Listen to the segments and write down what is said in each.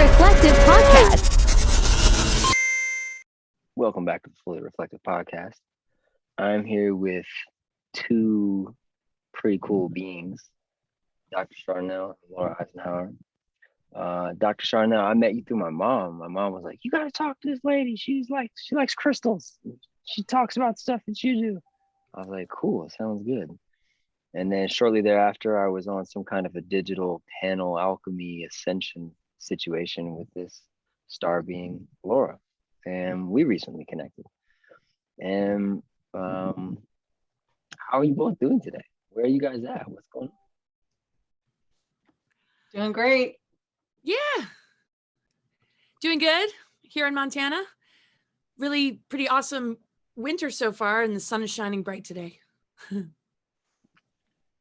Reflective Podcast. Welcome back to the Fully Reflective Podcast. I'm here with two pretty cool beings, Dr. Sharneal and Laura Eisenhower. Dr. Sharneal, I met you through my mom. My mom was like, "You gotta talk to this lady. She likes crystals. She talks about stuff that you do." I was like, "Cool, sounds good." And then shortly thereafter, I was on some kind of a digital panel alchemy ascension situation with this star being, Laura. And we recently connected. And how are you both doing today? Where are you guys at? What's going on? Doing great. Yeah. Doing good here in Montana. Really pretty awesome winter so far, and the sun is shining bright today.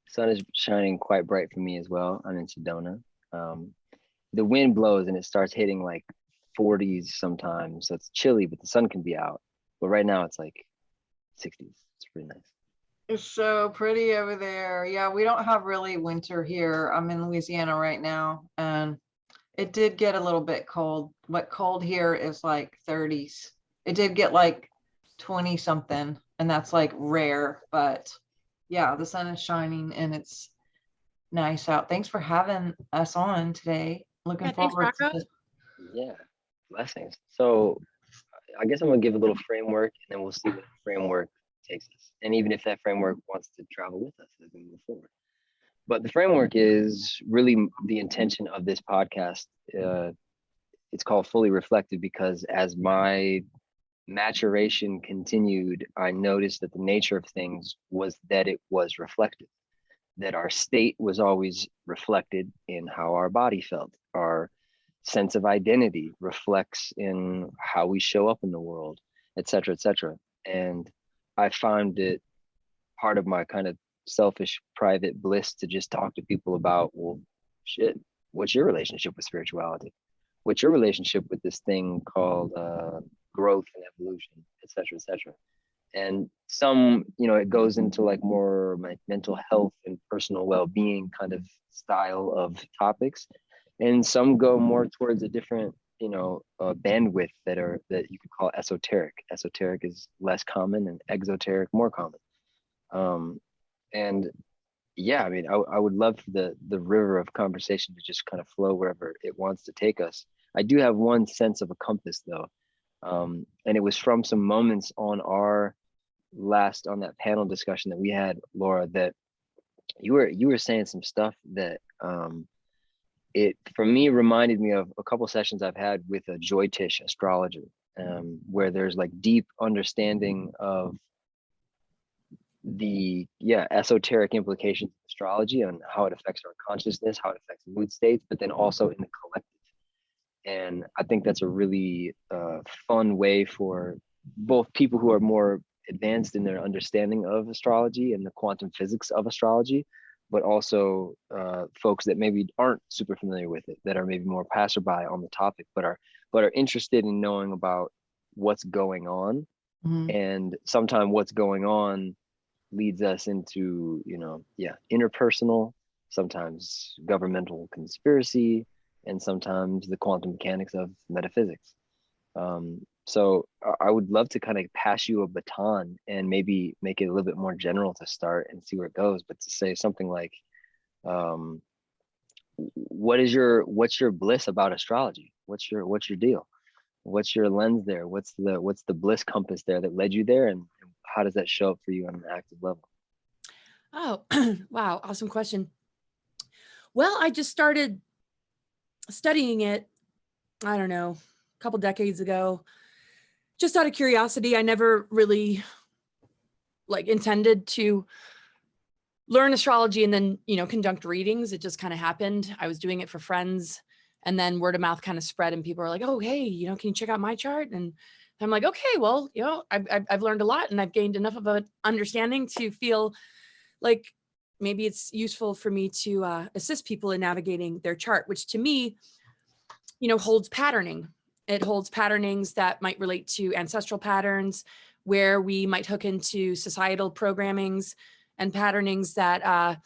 Sun is shining quite bright for me as well. I'm in Sedona. The wind blows and it starts hitting like 40s sometimes. So it's chilly, but the sun can be out. But right now it's like 60s. It's pretty nice. It's so pretty over there. Yeah, we don't have really winter here. I'm in Louisiana right now, and it did get a little bit cold. What cold here is like 30s. It did get like 20 something, and that's like rare. But yeah, the sun is shining and it's nice out. Thanks for having us on today. Looking forward to this. Yeah, blessings. So I guess I'm gonna give a little framework and then we'll see where the framework takes us. And even if that framework wants to travel with us as we move forward. But the framework is really the intention of this podcast. It's called Fully Reflective because as my maturation continued, I noticed that the nature of things was that it was reflective, that our state was always reflected in how our body felt. Our sense of identity reflects in how we show up in the world, et cetera, et cetera. And I found it part of my kind of selfish private bliss to just talk to people about, well, shit, what's your relationship with spirituality? What's your relationship with this thing called growth and evolution, et cetera, et cetera. And some, it goes into like more like mental health and personal well-being kind of style of topics. And some go more towards a different, bandwidth that you could call esoteric. Esoteric is less common and exoteric more common. And yeah, I mean, I would love for the river of conversation to just kind of flow wherever it wants to take us. I do have one sense of a compass though. And it was from some moments on that panel discussion that we had, Laura, that you were saying some stuff that it for me reminded me of a couple sessions I've had with a Joytish astrologer, where there's like deep understanding of the esoteric implications of astrology and how it affects our consciousness, how it affects mood states, but then also in the collective. And I think that's a really fun way for both people who are more advanced in their understanding of astrology and the quantum physics of astrology, but also folks that maybe aren't super familiar with it, that are maybe more passerby on the topic, but are interested in knowing about what's going on. Mm-hmm. And sometimes what's going on leads us into, interpersonal, sometimes governmental conspiracy, and sometimes the quantum mechanics of metaphysics. So I would love to kind of pass you a baton and maybe make it a little bit more general to start and see where it goes. But to say something like, what's your bliss about astrology? What's your deal? What's your lens there? What's the bliss compass there that led you there? And how does that show up for you on an active level? Oh, wow. Awesome question. Well, I just started studying it, I don't know, a couple decades ago, just out of curiosity. I never really intended to learn astrology and then, conduct readings. It just kind of happened. I was doing it for friends, and then word of mouth kind of spread and people were like, "Oh, hey, can you check out my chart?" And I'm like, okay, well, I've learned a lot and I've gained enough of an understanding to feel like maybe it's useful for me to assist people in navigating their chart, which to me, holds patterning. It holds patternings that might relate to ancestral patterns, where we might hook into societal programmings and patternings that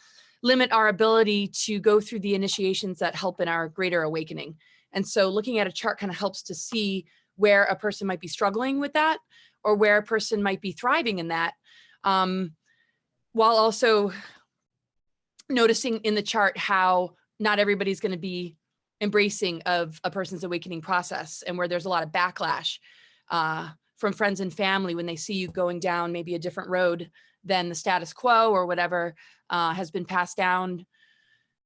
limit our ability to go through the initiations that help in our greater awakening. And so looking at a chart kind of helps to see where a person might be struggling with that, or where a person might be thriving in that, while also noticing in the chart how not everybody's going to be embracing of a person's awakening process, and where there's a lot of backlash from friends and family when they see you going down maybe a different road than the status quo or whatever has been passed down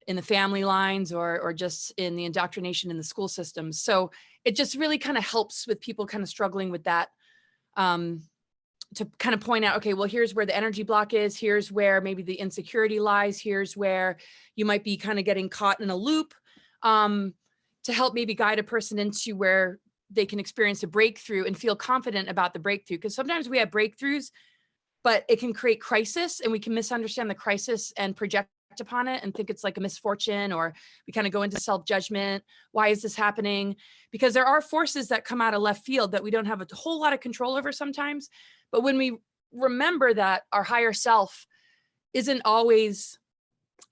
in the family lines, or just in the indoctrination in the school systems. So it just really kind of helps with people kind of struggling with that, to kind of point out, okay, well, here's where the energy block is. Here's where maybe the insecurity lies. Here's where you might be kind of getting caught in a loop, to help maybe guide a person into where they can experience a breakthrough and feel confident about the breakthrough. Because sometimes we have breakthroughs, but it can create crisis, and we can misunderstand the crisis and project upon it and think it's like a misfortune, or we kind of go into self-judgment. Why is this happening? Because there are forces that come out of left field that we don't have a whole lot of control over sometimes. But when we remember that our higher self isn't always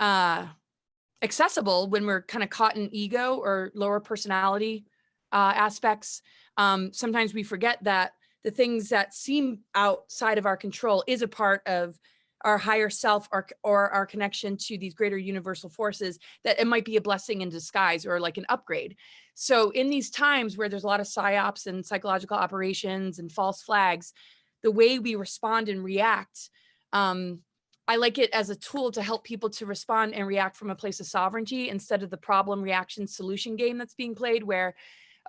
accessible, when we're kind of caught in ego or lower personality aspects, sometimes we forget that the things that seem outside of our control is a part of our higher self, or our connection to these greater universal forces, that it might be a blessing in disguise or like an upgrade. So in these times where there's a lot of psyops and psychological operations and false flags, the way we respond and react, I like it as a tool to help people to respond and react from a place of sovereignty, instead of the problem, reaction, solution game that's being played, where,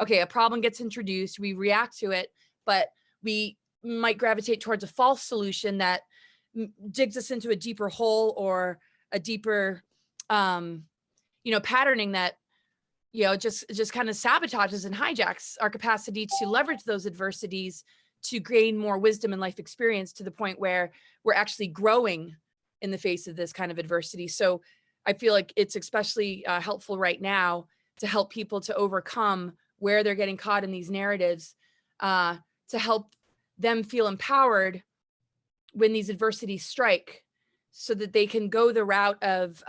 okay, a problem gets introduced, we react to it, but we might gravitate towards a false solution that digs us into a deeper hole, or a deeper, patterning that, just kind of sabotages and hijacks our capacity to leverage those adversities to gain more wisdom and life experience, to the point where we're actually growing in the face of this kind of adversity. So I feel like it's especially helpful right now to help people to overcome where they're getting caught in these narratives, to help them feel empowered when these adversities strike, so that they can go the route of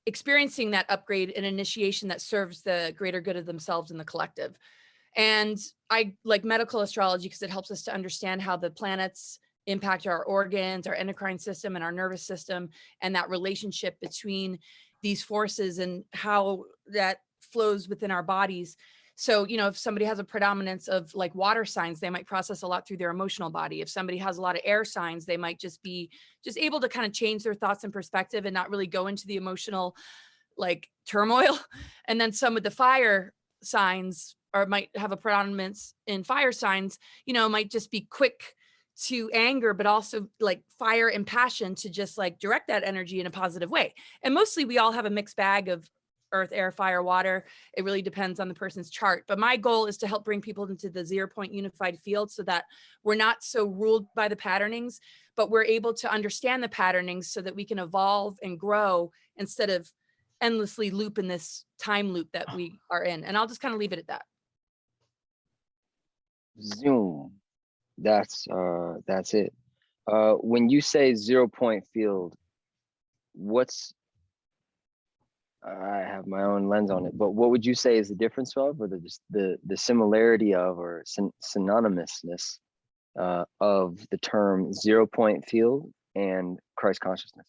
experiencing that upgrade and initiation that serves the greater good of themselves and the collective. And I like medical astrology because it helps us to understand how the planets impact our organs, our endocrine system, and our nervous system, and that relationship between these forces and how that flows within our bodies. So, if somebody has a predominance of like water signs, they might process a lot through their emotional body. If somebody has a lot of air signs, they might just be able to kind of change their thoughts and perspective and not really go into the emotional like turmoil. And then some of the fire signs, or might have a predominance in fire signs, might just be quick to anger, but also like fire and passion to just like direct that energy in a positive way. And mostly we all have a mixed bag of earth, air, fire, water. It really depends on the person's chart. But my goal is to help bring people into the 0-point unified field, so that we're not so ruled by the patternings, but we're able to understand the patternings so that we can evolve and grow, instead of endlessly loop in this time loop that we are in. And I'll just kind of leave it at that. Zoom. That's it. When you say 0-point field, I have my own lens on it, but what would you say is the difference of, or the similarity of, or synonymousness of the term 0-point field and Christ consciousness?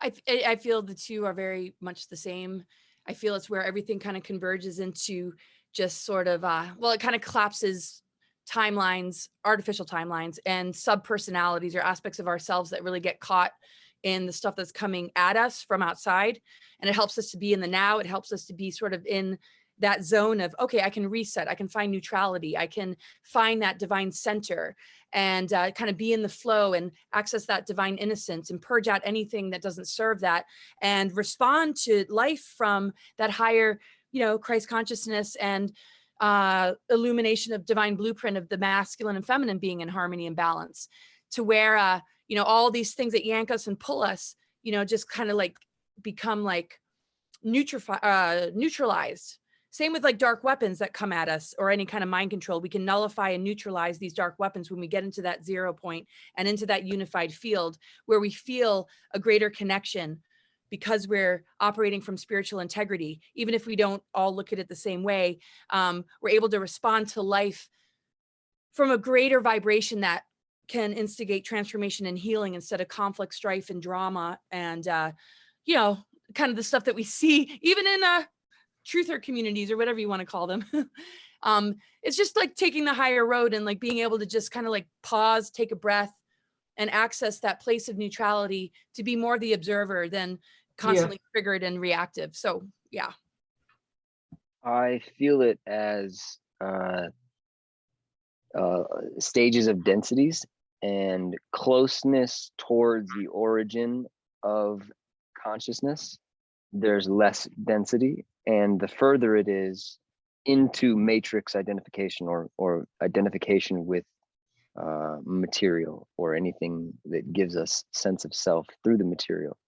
I feel the two are very much the same. I feel it's where everything kind of converges into just sort of, it kind of collapses timelines, artificial timelines, and sub-personalities, or aspects of ourselves that really get caught in the stuff that's coming at us from outside. And it helps us to be in the now. It helps us to be sort of in that zone of, okay, I can reset, I can find neutrality, I can find that divine center, and kind of be in the flow and access that divine innocence, and purge out anything that doesn't serve that, and respond to life from that higher, Christ consciousness, and illumination of divine blueprint of the masculine and feminine being in harmony and balance, to where, all these things that yank us and pull us, just kind of like become like neutralized. Same with like dark weapons that come at us, or any kind of mind control. We can nullify and neutralize these dark weapons when we get into that 0 point and into that unified field, where we feel a greater connection because we're operating from spiritual integrity, even if we don't all look at it the same way, we're able to respond to life from a greater vibration that can instigate transformation and healing instead of conflict, strife, and drama. And, you know, kind of the stuff that we see even in truther communities or whatever you want to call them. It's just like taking the higher road and like being able to just kind of like pause, take a breath, and access that place of neutrality to be more the observer than constantly triggered and reactive. So yeah. I feel it as stages of densities and closeness towards the origin of consciousness. There's less density, and the further it is into matrix identification or identification with material or anything that gives us sense of self through the material.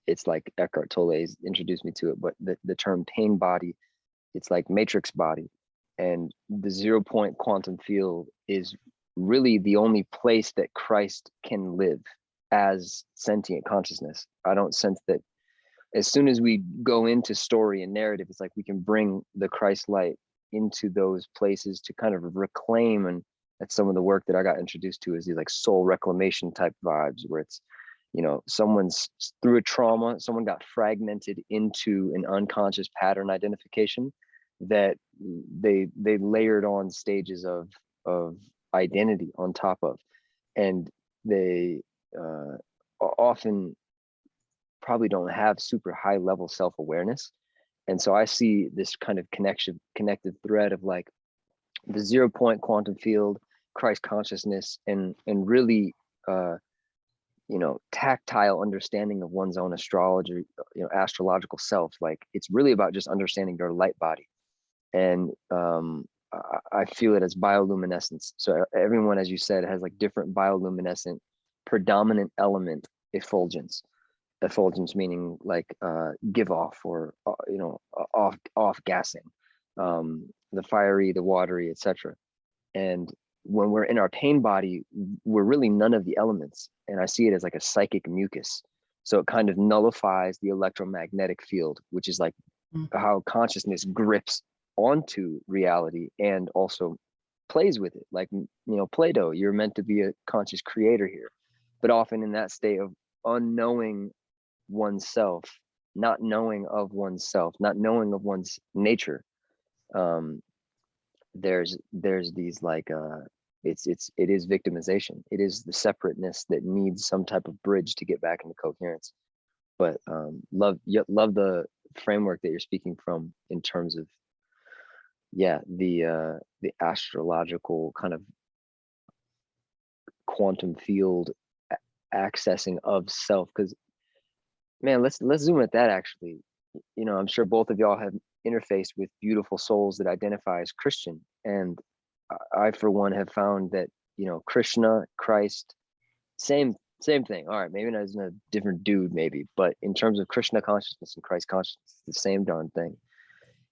It's like Eckhart Tolle's introduced me to it, but the term pain body, it's like matrix body. And the 0 point quantum field is really the only place that Christ can live as sentient consciousness. I don't sense that as soon as we go into story and narrative, it's like we can bring the Christ light into those places to kind of reclaim. And that's some of the work that I got introduced to, is these like soul reclamation type vibes, where it's, you know, someone's through a trauma, someone got fragmented into an unconscious pattern identification that they layered on stages of identity on top of, and they often probably don't have super high level self-awareness. And so I see this kind of connected thread of like the 0 point quantum field, Christ consciousness, and really you know, tactile understanding of one's own astrology, you know, astrological self. Like it's really about just understanding your light body. And I feel it as bioluminescence. So everyone, as you said, has like different bioluminescent predominant element effulgence. Effulgence meaning like give off, or you know, off gassing, the fiery, the watery, etc. And when we're in our pain body, we're really none of the elements. And I see it as like a psychic mucus. So it kind of nullifies the electromagnetic field, which is like how consciousness grips onto reality and also plays with it. Like, you know, Plato, you're meant to be a conscious creator here, but often in that state of unknowing oneself, not knowing of oneself, not knowing of one's nature, there's these like it is victimization. It is the separateness that needs some type of bridge to get back into coherence. But love the framework that you're speaking from in terms of, yeah, the astrological kind of quantum field accessing of self. Because man, let's zoom at that. Actually, you know, I'm sure both of y'all have interfaced with beautiful souls that identify as Christian, and I for one have found that, you know, Krishna, Christ, same thing. All right, maybe not as a different dude, maybe, but in terms of Krishna consciousness and Christ consciousness, it's the same darn thing.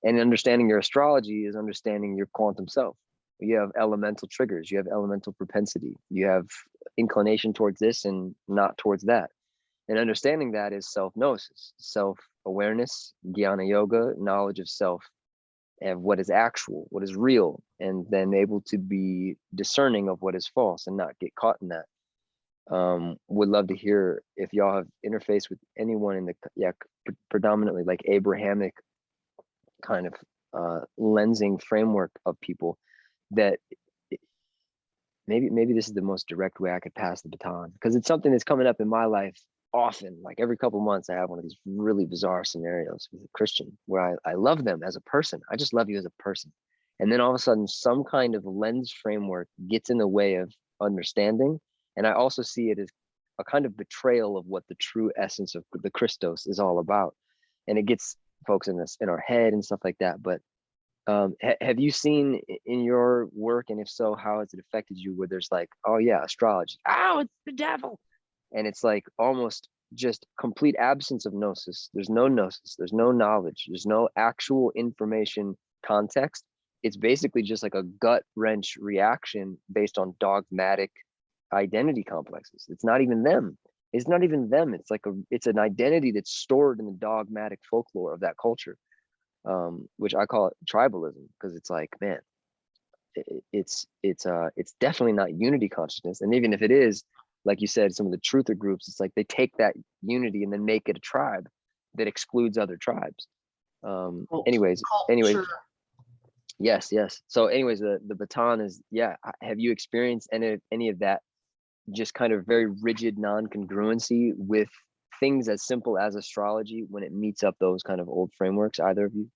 And understanding your astrology is understanding your quantum self. You have elemental triggers, you have elemental propensity, you have inclination towards this and not towards that. And understanding that is self-gnosis, self-awareness, jnana yoga, knowledge of self, and what is actual, what is real, and then able to be discerning of what is false and not get caught in that. Would love to hear if y'all have interfaced with anyone in the predominantly like Abrahamic kind of lensing framework of people that maybe this is the most direct way I could pass the baton, because it's something that's coming up in my life often. Like every couple of months I have one of these really bizarre scenarios with a Christian where I love them as a person. I just love you as a person. And then all of a sudden some kind of lens framework gets in the way of understanding. And I also see it as a kind of betrayal of what the true essence of the Christos is all about. And it gets folks in our head and stuff like that. But have you seen in your work, and if so, how has it affected you, where there's like, oh yeah, astrology, oh, it's the devil. And it's like almost just complete absence of gnosis. There's no gnosis, there's no knowledge, there's no actual information context. It's basically just like a gut wrench reaction based on dogmatic identity complexes. It's not even them. it's not even them. It's like it's an identity that's stored in the dogmatic folklore of that culture, which I call it tribalism, because it's like, man, it's definitely not unity consciousness. And even if it is, like you said, some of the truther groups, it's like they take that unity and then make it a tribe that excludes other tribes. Anyways, Culture. yes. So anyways, the baton is, yeah. Have you experienced any of that just kind of very rigid non-congruency with things as simple as astrology when it meets up those kind of old frameworks, either of you?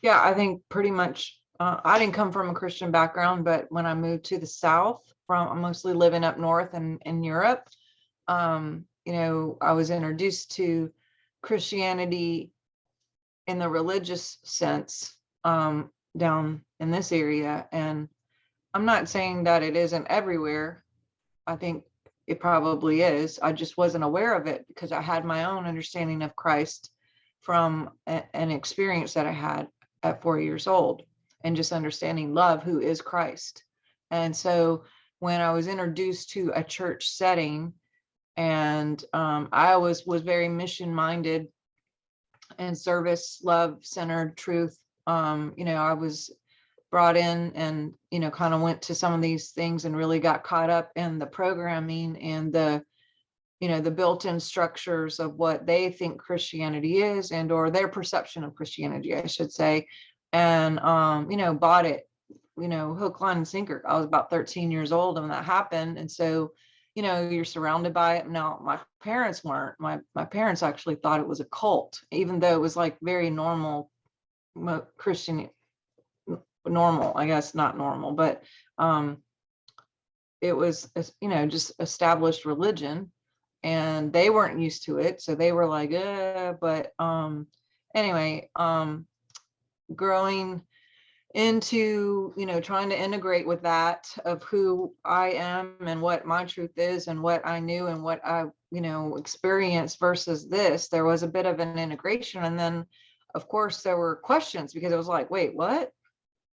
Yeah, I think pretty much. I didn't come from a Christian background, but when I moved to the South, from mostly living up north and in Europe, you know, I was introduced to Christianity in the religious sense down in this area. And I'm not saying that it isn't everywhere. I think it probably is. I just wasn't aware of it because I had my own understanding of Christ from an experience that I had at 4 years old, and just understanding love, who is Christ. And so when I was introduced to a church setting, and I was very mission minded and service, love centered, truth. You know, I was brought in and, you know, kind of went to some of these things and really got caught up in the programming and the, you know, the built-in structures of what they think Christianity is, and or their perception of Christianity, I should say. And you know, bought it, you know, hook, line, and sinker. I was about 13 years old when that happened. And so, you know, you're surrounded by it. Now, my parents weren't. My parents actually thought it was a cult, even though it was like very normal Christian, normal, I guess, not normal, but it was, you know, just established religion, and they weren't used to it. So they were like, but anyway, growing into, you know, trying to integrate with that of who I am and what my truth is and what I knew and what I, you know, experienced versus this, there was a bit of an integration. And then of course there were questions, because it was like, wait, what?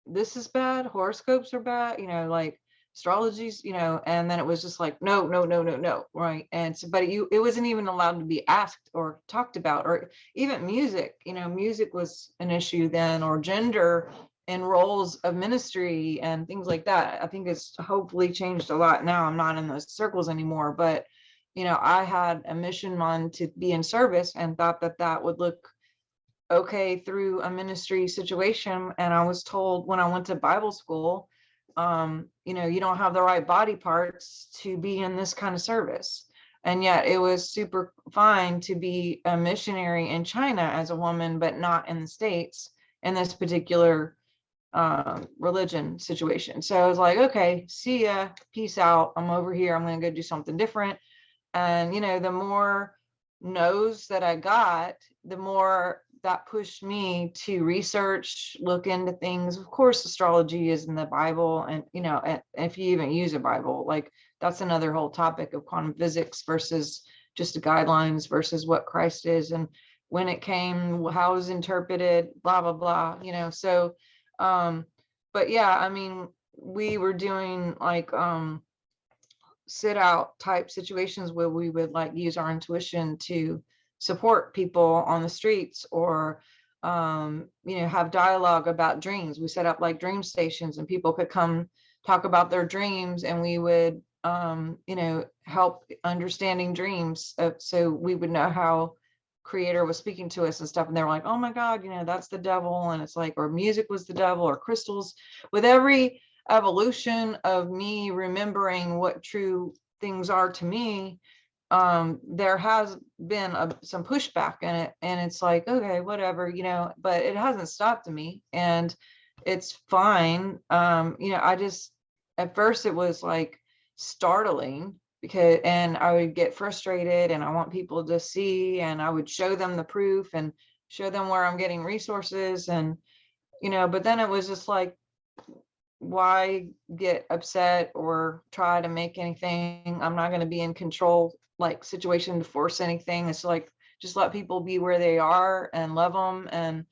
This is bad, horoscopes are bad, you know, like astrology's, you know. And then it was just like, no, right? And so, but it wasn't even allowed to be asked or talked about, or even music, you know, music was an issue then, or gender and roles of ministry and things like that. I think it's hopefully changed a lot now. I'm not in those circles anymore, but you know, I had a mission mind to be in service and thought that that would look okay through a ministry situation. And I was told when I went to Bible school, you know, you don't have the right body parts to be in this kind of service. And yet it was super fine to be a missionary in China as a woman, but not in the States in this particular religion situation. So I was like, okay, see ya, peace out, I'm over here, I'm going to go do something different. And you know, the more no's that I got, the more that pushed me to research, look into things. Of course, astrology is in the Bible, and you know, if you even use a Bible, like that's another whole topic of quantum physics versus just the guidelines versus what Christ is, and when it came, how it was interpreted, blah blah blah, you know. So but yeah, I mean, we were doing like sit out type situations where we would like use our intuition to support people on the streets, or you know, have dialogue about dreams. We set up like dream stations, and people could come talk about their dreams, and we would you know, help understanding dreams, so we would know how creator was speaking to us and stuff. And they were like, oh my god, you know, that's the devil. And it's like, or music was the devil, or crystals. With every evolution of me remembering what true things are to me, there has been some pushback in it, and it's like, okay, whatever, you know, but it hasn't stopped me, and it's fine. You know, I just, at first it was like startling, because, and I would get frustrated, and I want people to see, and I would show them the proof and show them where I'm getting resources, and you know, but then it was just like, why get upset or try to make anything? I'm not going to be in control like situation to force anything. It's like, just let people be where they are and love them, and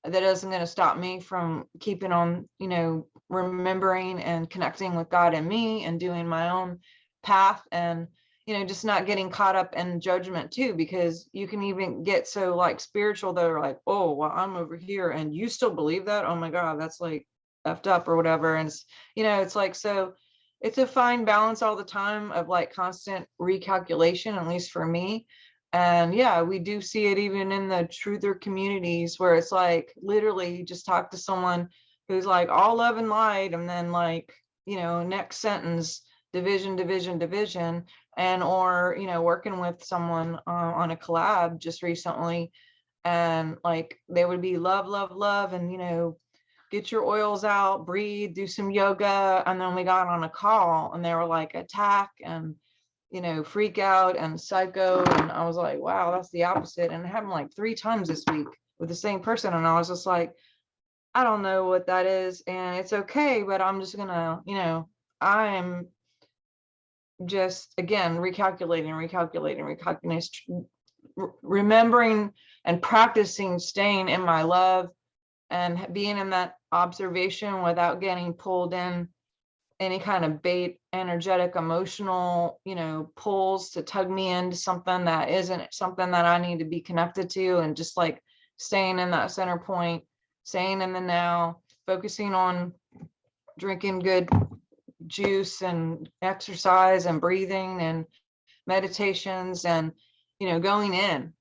that isn't going to stop me from keeping on, you know, remembering and connecting with God and me and doing my own path. And just not getting caught up in judgment too, because you can even get so like spiritual that are like, oh, well, I'm over here and you still believe that? Oh my God, that's like effed up or whatever. And it's, it's like, so it's a fine balance all the time of like constant recalculation, at least for me. And yeah, we do see it even in the truther communities where it's like literally you just talk to someone who's like all love and light, and then like, next sentence, division, division, division. And or working with someone on a collab just recently, and like they would be love, love, love, and get your oils out, breathe, do some yoga. And then we got on a call and they were like attack and freak out and psycho. And I was like, wow, that's the opposite. And it happened like 3 times this week with the same person. And I was just like, I don't know what that is, and it's okay, but I'm just gonna, I'm just again recalculating, remembering and practicing staying in my love and being in that observation without getting pulled in any kind of bait, energetic, emotional, pulls to tug me into something that isn't something that I need to be connected to, and just like staying in that center point, staying in the now, focusing on drinking good juice and exercise and breathing and meditations, and going in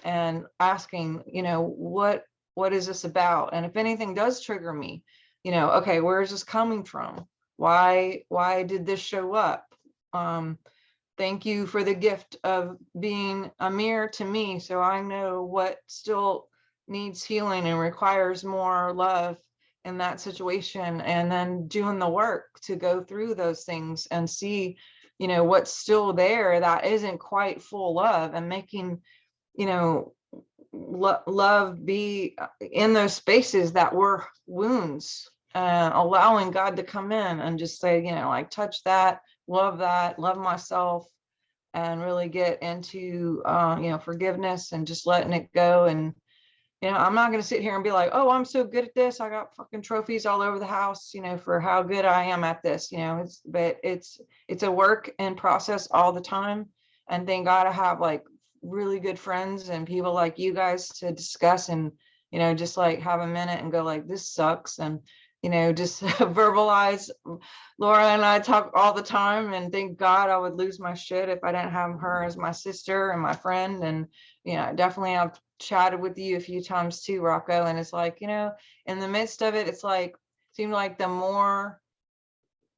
and asking, what is this about? And if anything does trigger me, okay, where is this coming from? Why did this show up? Thank you for the gift of being a mirror to me, so I know what still needs healing and requires more love in that situation, and then doing the work to go through those things and see what's still there that isn't quite full love, and making love be in those spaces that were wounds, allowing God to come in and just say, like touch that, love myself, and really get into forgiveness and just letting it go. And I'm not going to sit here and be like, oh, I'm so good at this, I got fucking trophies all over the house, for how good I am at this. It's a work in process all the time. And thank God I have like really good friends and people like you guys to discuss and just like have a minute and go like, this sucks, and just verbalize. Laura and I talk all the time, and thank God I would lose my shit if I didn't have her as my sister and my friend. And definitely I've chatted with you a few times too, Rocco, and it's like, in the midst of it, it's like seemed like the more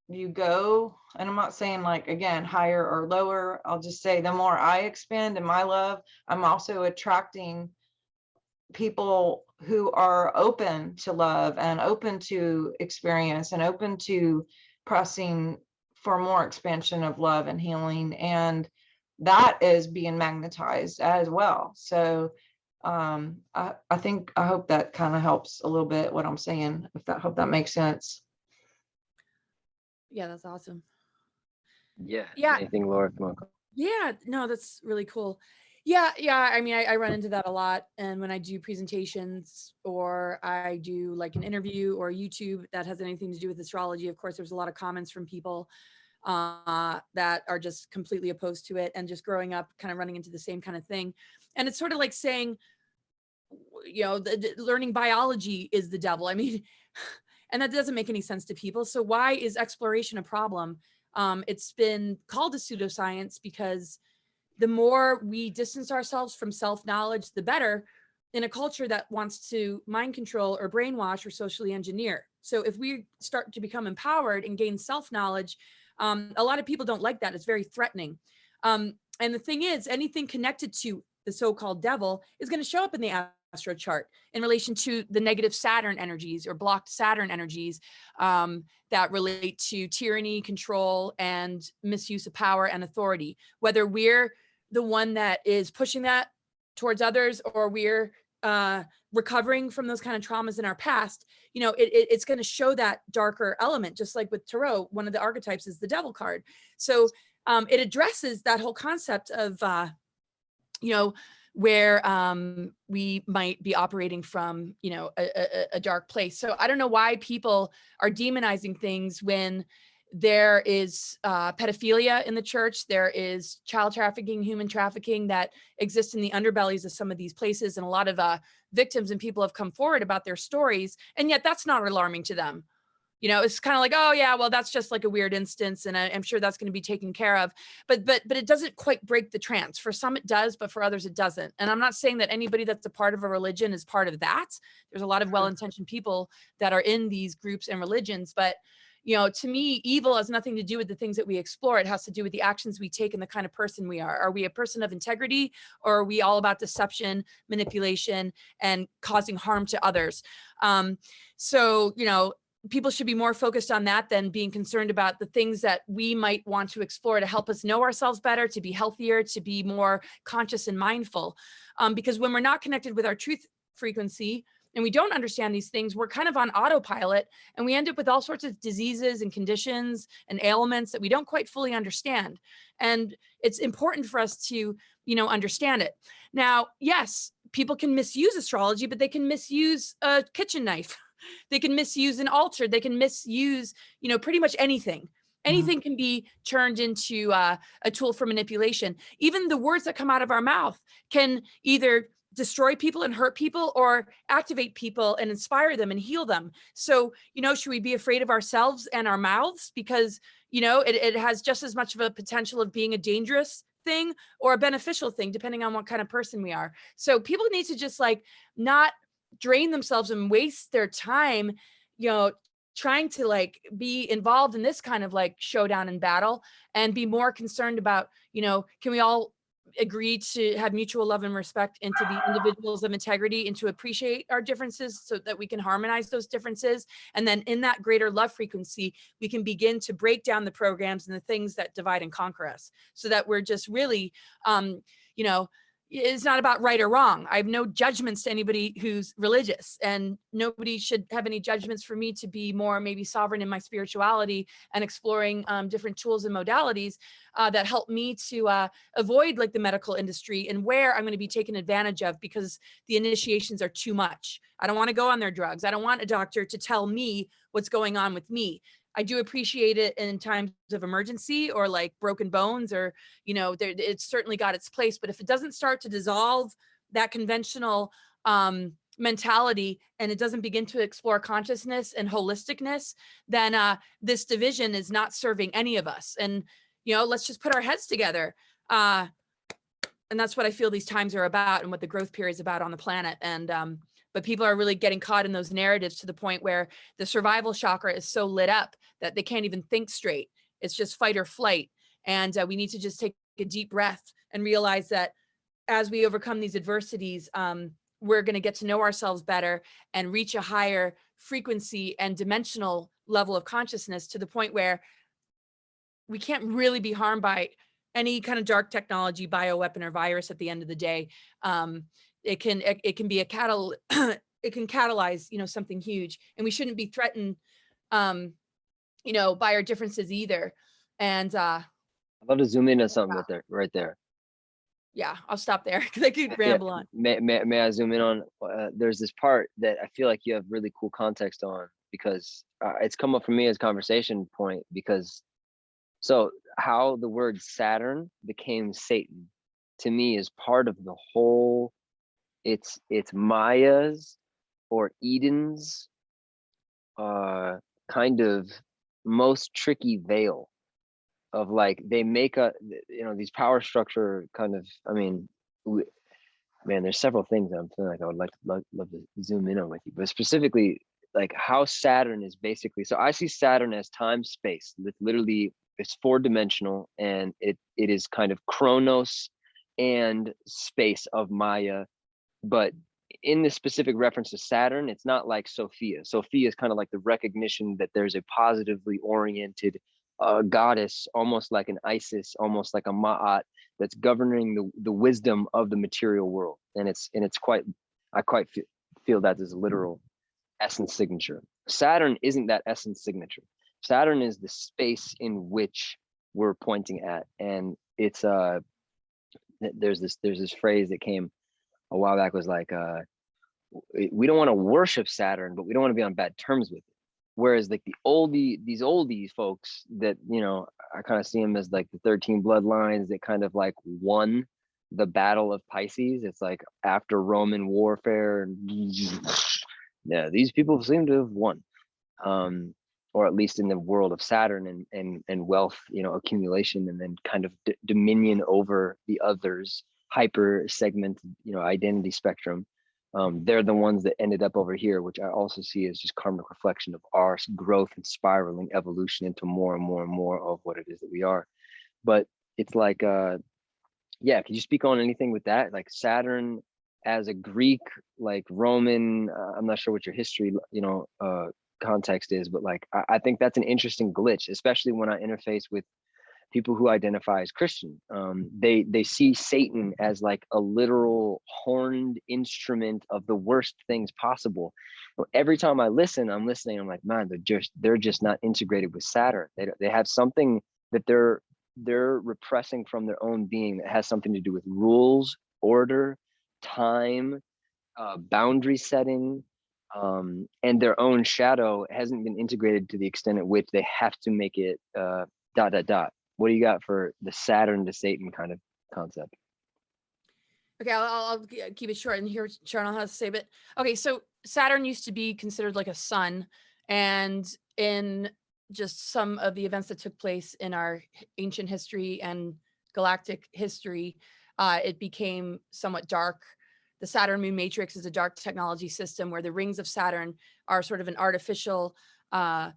you go, and I'm not saying like again higher or lower, I'll just say the more I expand in my love, I'm also attracting people who are open to love and open to experience and open to pressing for more expansion of love and healing, and that is being magnetized as well. So I hope that kind of helps a little bit what I'm saying, hope that makes sense. Yeah, that's awesome. Yeah. Yeah. Anything, Laura? Come on. Yeah, no, that's really cool. Yeah. I mean, I run into that a lot. And when I do presentations or I do like an interview or YouTube that has anything to do with astrology, of course, there's a lot of comments from people that are just completely opposed to it, and just growing up kind of running into the same kind of thing. And it's sort of like saying, learning biology is the devil. I mean, and that doesn't make any sense to people. So why is exploration a problem? It's been called a pseudoscience because the more we distance ourselves from self-knowledge, the better, in a culture that wants to mind control or brainwash or socially engineer. So if we start to become empowered and gain self-knowledge, a lot of people don't like that. It's very threatening. And the thing is, anything connected to the so-called devil is going to show up in the astro chart in relation to the negative Saturn energies or blocked Saturn energies that relate to tyranny, control, and misuse of power and authority. Whether we're the one that is pushing that towards others or we're recovering from those kind of traumas in our past, it's going to show that darker element. Just like with tarot, one of the archetypes is the devil card. So it addresses that whole concept of where we might be operating from, a dark place. So I don't know why people are demonizing things when there is pedophilia in the church. There is child trafficking, human trafficking that exists in the underbellies of some of these places. And a lot of victims and people have come forward about their stories. And yet that's not alarming to them. You know, it's kind of like, oh yeah, well, that's just like a weird instance, and I'm sure that's going to be taken care of. But it doesn't quite break the trance. For some it does, but for others it doesn't. And I'm not saying that anybody that's a part of a religion is part of that. There's a lot of well-intentioned people that are in these groups and religions, but you know, to me, evil has nothing to do with the things that we explore. It has to do with the actions we take and the kind of person we are. Are we a person of integrity, or are we all about deception, manipulation, and causing harm to others? So, you know, people should be more focused on that than being concerned about the things that we might want to explore to help us know ourselves better, to be healthier, to be more conscious and mindful. Because when we're not connected with our truth frequency and we don't understand these things, we're kind of on autopilot, and we end up with all sorts of diseases and conditions and ailments that we don't quite fully understand. And it's important for us to, you know, understand it. Now, yes, people can misuse astrology, but they can misuse a kitchen knife. They can misuse an altar. They can misuse, you know, pretty much anything. Anything can be turned into a tool for manipulation. Even the words that come out of our mouth can either destroy people and hurt people, or activate people and inspire them and heal them. So, you know, should we be afraid of ourselves and our mouths? Because, you know, it has just as much of a potential of being a dangerous thing or a beneficial thing, depending on what kind of person we are. So people need to just like not drain themselves and waste their time, you know, trying to like be involved in this kind of like showdown and battle, and be more concerned about, you know, can we all agree to have mutual love and respect, and to be individuals of integrity, and to appreciate our differences so that we can harmonize those differences. And then in that greater love frequency, we can begin to break down the programs and the things that divide and conquer us, so that we're just really, you know, it's not about right or wrong. I have no judgments to anybody who's religious, and nobody should have any judgments for me to be more maybe sovereign in my spirituality and exploring different tools and modalities that help me to avoid like the medical industry, and where I'm going to be taken advantage of because the initiations are too much. I don't want to go on their drugs. I don't want a doctor to tell me what's going on with me. I do appreciate it in times of emergency or like broken bones, or, you know, it's certainly got its place. But if it doesn't start to dissolve that conventional mentality, and it doesn't begin to explore consciousness and holisticness, then this division is not serving any of us. And, you know, let's just put our heads together. And that's what I feel these times are about, and what the growth period is about on the planet. And but people are really getting caught in those narratives to the point where the survival chakra is so lit up that they can't even think straight. It's just fight or flight. And we need to just take a deep breath and realize that as we overcome these adversities, we're going to get to know ourselves better and reach a higher frequency and dimensional level of consciousness, to the point where we can't really be harmed by any kind of dark technology, bioweapon, or virus at the end of the day. It can be a it can catalyze, you know, something huge, and we shouldn't be threatened, you know, by our differences either. And I'd love to zoom in on something right there. Yeah, I'll stop there because I could ramble on. May I zoom in on? There's this part that I feel like you have really cool context on, because it's come up for me as conversation point. Because so how the word Saturn became Satan, to me, is part of the whole. It's Maya's or Eden's kind of most tricky veil of like, they make a, you know, these power structure kind of, I mean, man, there's several things that I'm feeling like I would love to zoom in on with you, but specifically like how Saturn is basically, so I see Saturn as time space. Literally it's 4-dimensional, and it is kind of Chronos and space of Maya. But in this specific reference to Saturn, it's not like Sophia. Sophia is kind of like the recognition that there's a positively oriented goddess, almost like an Isis, almost like a Ma'at, that's governing the wisdom of the material world. And it's quite, I quite feel that as a literal essence signature. Saturn isn't that essence signature. Saturn is the space in which we're pointing at. And it's there's this phrase that came a while back, was like, we don't want to worship Saturn, but we don't want to be on bad terms with it. Whereas like these oldie folks that, you know, I kind of see them as like the 13 bloodlines that kind of like won the battle of Pisces. It's like after Roman warfare, yeah, these people seem to have won. Or at least in the world of Saturn and wealth, you know, accumulation, and then kind of dominion over the others, hyper segment, you know, identity spectrum. They're the ones that ended up over here, which I also see as just karmic reflection of our growth and spiraling evolution into more and more and more of what it is that we are. But it's like, yeah, could you speak on anything with that? Like Saturn as a Greek, like Roman, I'm not sure what your history, you know, context is, but like I think that's an interesting glitch, especially when I interface with people who identify as Christian. They see Satan as like a literal horned instrument of the worst things possible. Every time I listen, I'm like, man, they're just not integrated with Saturn. They have something that they're repressing from their own being that has something to do with rules, order, time, boundary setting, and their own shadow hasn't been integrated to the extent at which they have to make it dot dot dot. What do you got for the Saturn to Satan kind of concept? Okay, I'll keep it short and hear what Charnel has to say. But okay, so Saturn used to be considered like a sun, and in just some of the events that took place in our ancient history and galactic history, it became somewhat dark. The Saturn moon matrix is a dark technology system where the rings of Saturn are sort of an artificial, like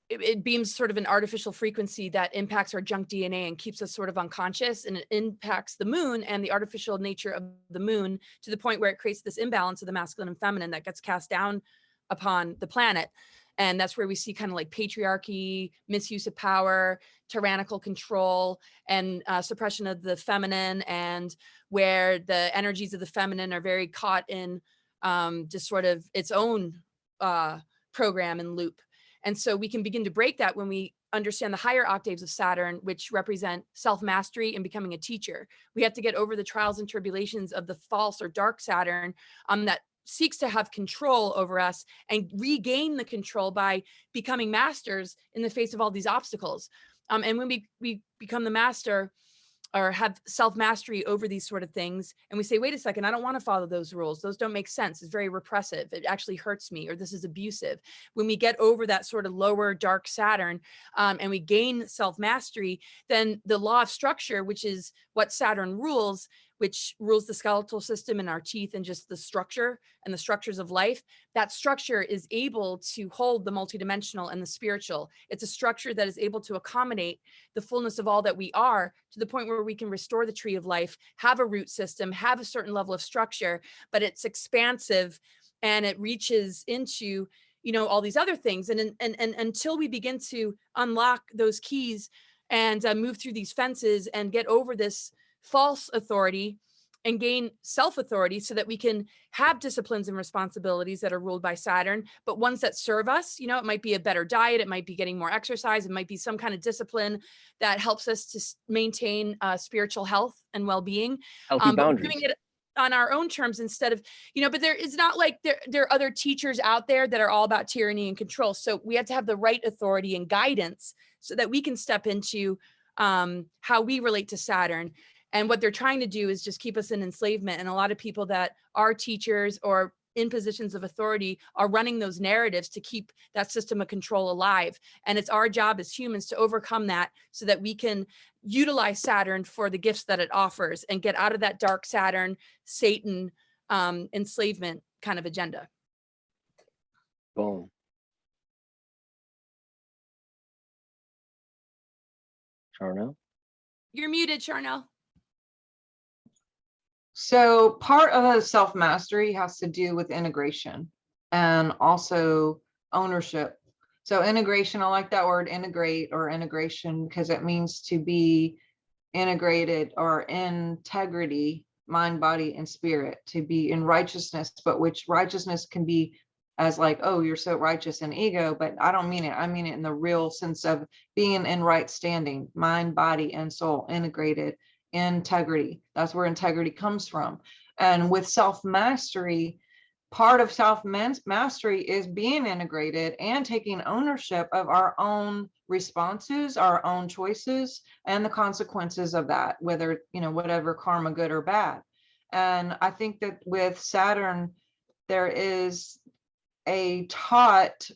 it beams sort of an artificial frequency that impacts our junk DNA and keeps us sort of unconscious, and it impacts the moon and the artificial nature of the moon to the point where it creates this imbalance of the masculine and feminine that gets cast down upon the planet. And that's where we see kind of like patriarchy, misuse of power, tyrannical control, and suppression of the feminine, and where the energies of the feminine are very caught in just sort of its own program and loop. And so we can begin to break that when we understand the higher octaves of Saturn, which represent self-mastery and becoming a teacher. We have to get over the trials and tribulations of the false or dark Saturn that seeks to have control over us, and regain the control by becoming masters in the face of all these obstacles. And when we become the master or have self-mastery over these sort of things, and we say, wait a second, I don't want to follow those rules. Those don't make sense. It's very repressive. It actually hurts me, or this is abusive. When we get over that sort of lower dark Saturn and we gain self-mastery, then the law of structure, which is what Saturn rules, which rules the skeletal system and our teeth and just the structure and the structures of life, that structure is able to hold the multidimensional and the spiritual. It's a structure that is able to accommodate the fullness of all that we are, to the point where we can restore the tree of life, have a root system, have a certain level of structure, but it's expansive and it reaches into, you know, all these other things. And until we begin to unlock those keys and move through these fences and get over this false authority and gain self-authority, so that we can have disciplines and responsibilities that are ruled by Saturn, but ones that serve us. You know, it might be a better diet, it might be getting more exercise, it might be some kind of discipline that helps us to maintain spiritual health and well-being. Healthy But boundaries. doing it on our own terms instead of, you know, but there is not like there are other teachers out there that are all about tyranny and control. So we have to have the right authority and guidance so that we can step into how we relate to Saturn. And what they're trying to do is just keep us in enslavement. And a lot of people that are teachers or in positions of authority are running those narratives to keep that system of control alive. And it's our job as humans to overcome that, so that we can utilize Saturn for the gifts that it offers and get out of that dark Saturn, Satan, enslavement kind of agenda. Boom. Charnel? You're muted, Charnel. So part of the self-mastery has to do with integration and also ownership. So integration, I like that word integrate or integration, because it means to be integrated or integrity, mind, body, and spirit, to be in righteousness, but which righteousness can be as like, oh, you're so righteous in ego, but I don't mean it. I mean it in the real sense of being in right standing, mind, body, and soul, integrated. Integrity, that's where integrity comes from. And with self-mastery, part of self mastery is being integrated and taking ownership of our own responses, our own choices, and the consequences of that, whether, you know, whatever karma, good or bad. And I think that with Saturn, there is a taut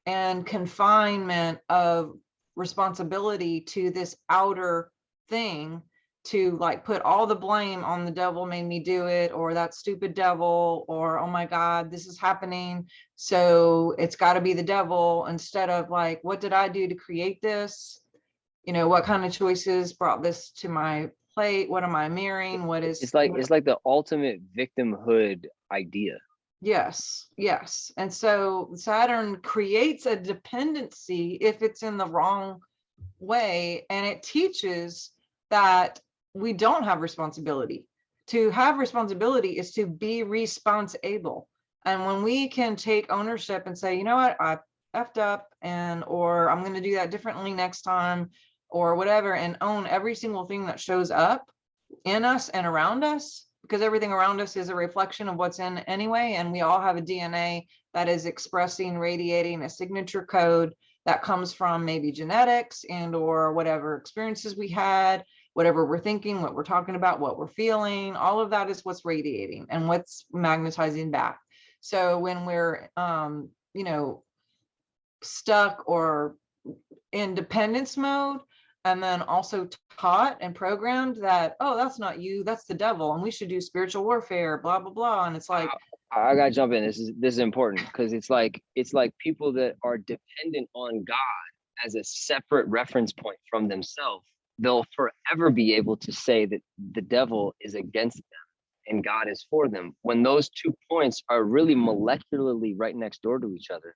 and confinement of responsibility to this outer thing, to like put all the blame on the devil made me do it, or that stupid devil, or oh my God, this is happening, so it's got to be the devil, instead of like, what did I do to create this? You know, what kind of choices brought this to my plate? What am I mirroring? What is It's like the ultimate victimhood idea. Yes, yes. And so Saturn creates a dependency if it's in the wrong way, and it teaches that we don't have responsibility. To have responsibility is to be responsible. And when we can take ownership and say, you know what, I effed up, and or I'm going to do that differently next time, or whatever, and own every single thing that shows up in us and around us, because everything around us is a reflection of what's in anyway, and we all have a DNA that is expressing, radiating a signature code that comes from maybe genetics and or whatever experiences we had, whatever we're thinking, what we're talking about, what we're feeling. All of that is what's radiating and what's magnetizing back. So when we're you know, stuck or in dependence mode, and then also taught and programmed that, oh, that's not you, that's the devil, and we should do spiritual warfare, blah blah blah. And it's like, I gotta jump in. This is important, because it's like people that are dependent on God as a separate reference point from themselves. They'll forever be able to say that the devil is against them and God is for them, when those 2 points are really molecularly right next door to each other.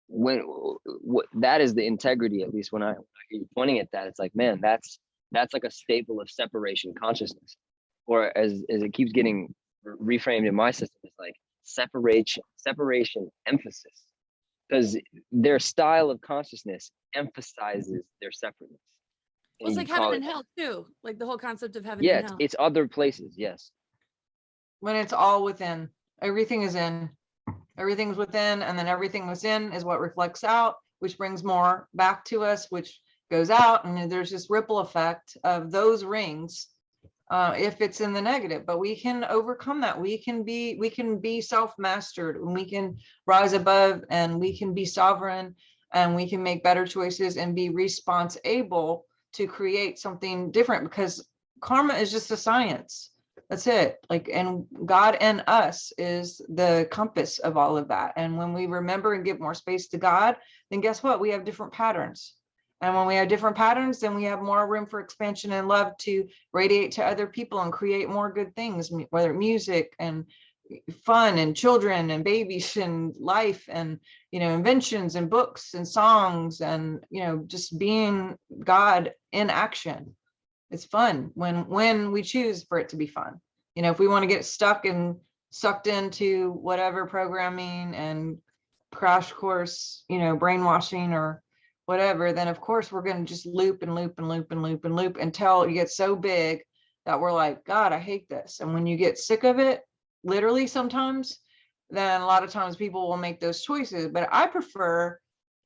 When that is the integrity, at least when I hear you pointing at that, it's like, man, that's like a staple of separation consciousness, or as it keeps getting reframed in my system, it's like separation emphasis, because their style of consciousness emphasizes their separateness. Well, it's like heaven and hell too, like the whole concept of heaven and hell. It's other places. Yes, when it's all within, everything is in, everything's within, and then everything within is what reflects out, which brings more back to us, which goes out, and there's this ripple effect of those rings if it's in the negative. But we can overcome that. We can be self-mastered, and we can rise above, and we can be sovereign, and we can make better choices and be responsible to create something different, because karma is just a science. That's it. Like, and God and us is the compass of all of that. And when we remember and give more space to God, then guess what? We have different patterns. And when we have different patterns, then we have more room for expansion and love to radiate to other people and create more good things, whether music and fun and children and babies and life and, you know, inventions and books and songs and, you know, just being God in action. It's fun when we choose for it to be fun. You know, if we want to get stuck and sucked into whatever programming and crash course, you know, brainwashing or whatever, then of course we're going to just loop and loop and loop and loop and loop until it gets so big that we're like, God, I hate this. And when you get sick of it, literally sometimes, then a lot of times people will make those choices. But I prefer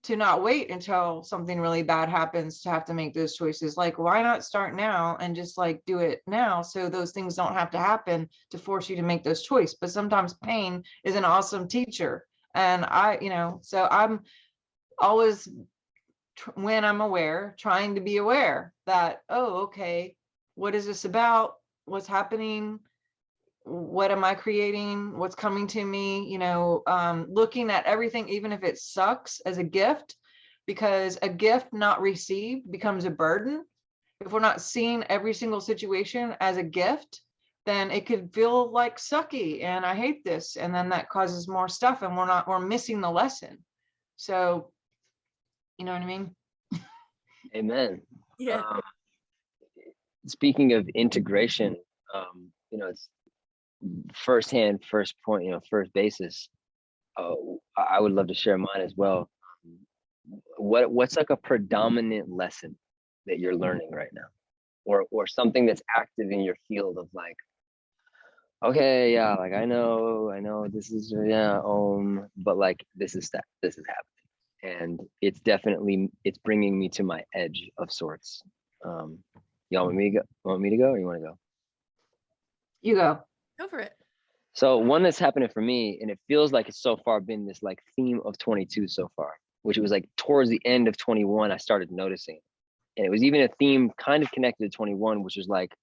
to not wait until something really bad happens to have to make those choices. Like, why not start now and just like do it now, so those things don't have to happen to force you to make those choices. But sometimes pain is an awesome teacher. And you know, so I'm always, when I'm aware, trying to be aware that, oh, okay, what is this about? What's happening? What am I creating? What's coming to me? You know, looking at everything, even if it sucks, as a gift, because a gift not received becomes a burden. If we're not seeing every single situation as a gift, then it could feel like sucky and I hate this. And then that causes more stuff, and we're missing the lesson. So, you know what I mean? amen. Yeah. Speaking of integration, you know, it's first point, you know, first basis. I would love to share mine as well. What's like a predominant lesson that you're learning right now, or something that's active in your field of like, okay, yeah, like I know this is, yeah, but like this is happening, and it's definitely, it's bringing me to my edge of sorts. Um, y'all want me to go? Want me to go, or you want to go? You go. Go for it. So one that's happening for me, and it feels like it's so far been this like theme of 22 so far, which was like towards the end of 21, I started noticing. And it was even a theme kind of connected to 21, which was like,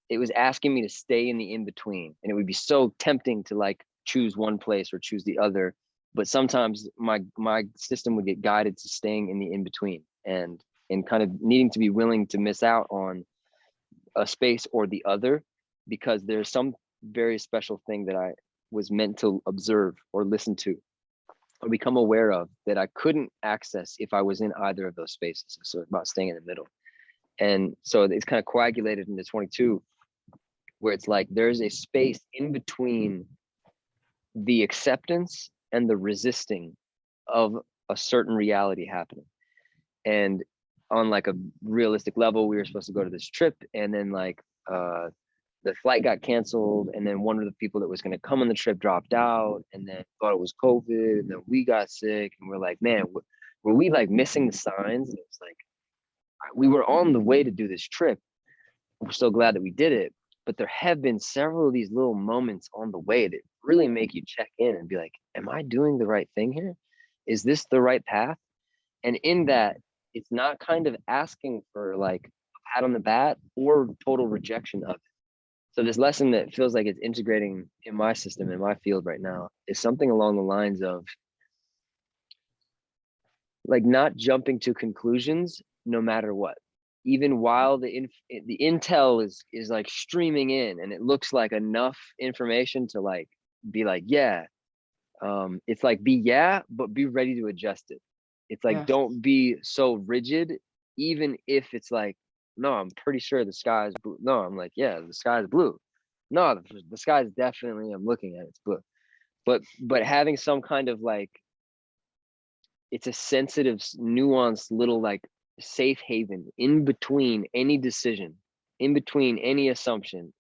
it was asking me to stay in the in-between. And it would be so tempting to like choose one place or choose the other. But sometimes my system would get guided to staying in the in-between, and kind of needing to be willing to miss out on a space or the other, because there's some very special thing that I was meant to observe or listen to or become aware of that I couldn't access if I was in either of those spaces. So it's about staying in the middle. And so it's kind of coagulated into 22, where it's like there's a space in between the acceptance and the resisting of a certain reality happening. And on like a realistic level, we were supposed to go to this trip, and then like the flight got canceled, and then one of the people that was going to come on the trip dropped out, and then thought it was COVID, and then we got sick, and we're like, man, were we like missing the signs? And it's like, we were on the way to do this trip. We're so glad that we did it, but there have been several of these little moments on the way that really make you check in and be like, am I doing the right thing here? Is this the right path? And in that, it's not kind of asking for like a pat on the back or total rejection of it. So this lesson that feels like it's integrating in my system, in my field right now, is something along the lines of like not jumping to conclusions no matter what. Even while the intel is like streaming in, and it looks like enough information to like be like, yeah, it's like, be, yeah, but be ready to adjust it. It's like, Yes. don't be so rigid, even if it's like, no, I'm pretty sure the sky is blue. No, I'm like, yeah, the sky is blue. No, the sky is definitely, I'm looking at it's blue. But having some kind of like, it's a sensitive, nuanced little like safe haven in between any decision, in between any assumption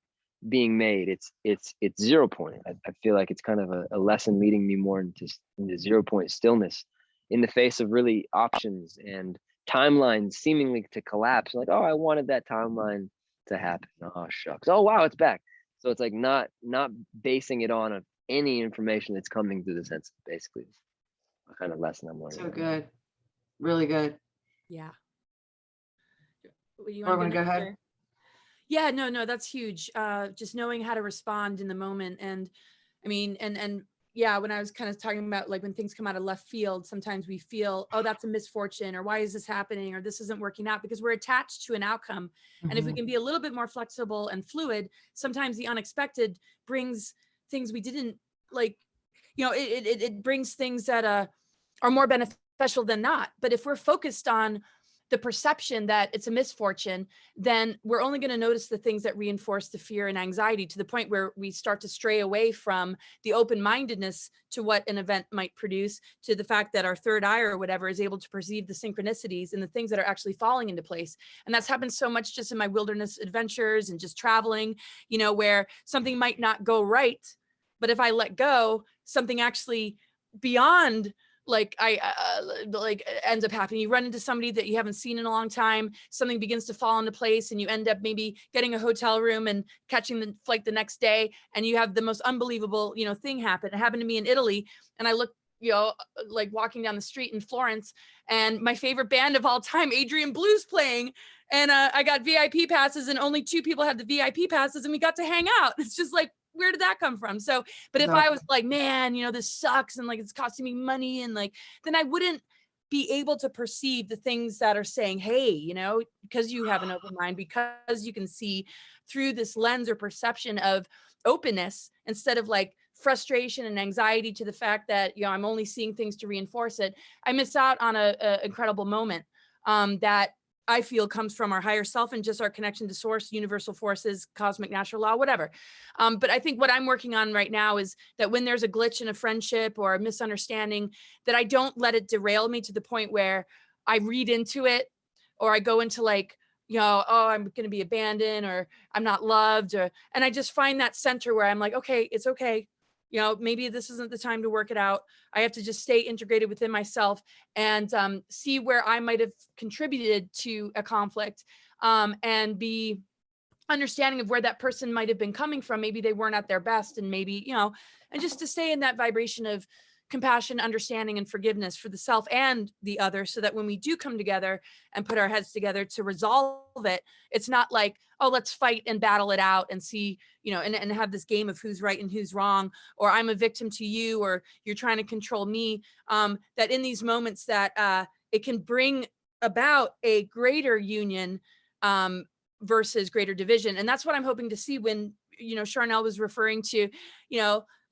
being made. It's 0 point. I feel like it's kind of a lesson leading me more into 0 point stillness in the face of really options and timelines seemingly to collapse. Like, oh, I wanted that timeline to happen. Oh shucks. Oh wow, it's back. So it's like not basing it on any information that's coming through the sense, basically. A kind of lesson I'm learning. So good. Really good. Yeah. You Or want go ahead. or- Yeah, no, that's huge. Just knowing how to respond in the moment. And I mean, and yeah, when I was kind of talking about like when things come out of left field, sometimes we feel, oh, that's a misfortune, or why is this happening, or this isn't working out, because we're attached to an outcome. And if we Mhm. can be a little bit more flexible and fluid, sometimes the unexpected brings things we didn't like, it brings things that are more beneficial than not. But if we're focused on the perception that it's a misfortune, then we're only going to notice the things that reinforce the fear and anxiety, to the point where we start to stray away from the open-mindedness to what an event might produce, to the fact that our third eye or whatever is able to perceive the synchronicities and the things that are actually falling into place. And that's happened so much just in my wilderness adventures and just traveling, where something might not go right, but if I let go, something actually beyond like ends up happening. You run into somebody that you haven't seen in a long time, something begins to fall into place, and you end up maybe getting a hotel room and catching the flight the next day, and you have the most unbelievable thing happen. It happened to me in Italy, and I looked like walking down the street in Florence, and my favorite band of all time, Adrian Blue's playing, and I got VIP passes, and only 2 people had the VIP passes, and we got to hang out. It's just like, where did that come from? So, but if I was like, man, this sucks, and like it's costing me money, and like, then I wouldn't be able to perceive the things that are saying, hey, because you have an open mind, because you can see through this lens or perception of openness, instead of like frustration and anxiety to the fact that, I'm only seeing things to reinforce it. I miss out on a incredible moment that I feel comes from our higher self and just our connection to source, universal forces, cosmic natural law, whatever. But I think what I'm working on right now is that when there's a glitch in a friendship or a misunderstanding, that I don't let it derail me to the point where I read into it, or I go into like oh, I'm going to be abandoned, or I'm not loved, and I just find that center where I'm like, okay, it's okay. Maybe this isn't the time to work it out. I have to just stay integrated within myself and see where I might have contributed to a conflict, and be understanding of where that person might have been coming from. Maybe they weren't at their best, and maybe, and just to stay in that vibration of compassion, understanding, and forgiveness for the self and the other, so that when we do come together and put our heads together to resolve it, it's not like, oh, let's fight and battle it out and see, and have this game of who's right and who's wrong, or I'm a victim to you, or you're trying to control me. That in these moments that it can bring about a greater union, versus greater division. And that's what I'm hoping to see when, Sharneal was referring to,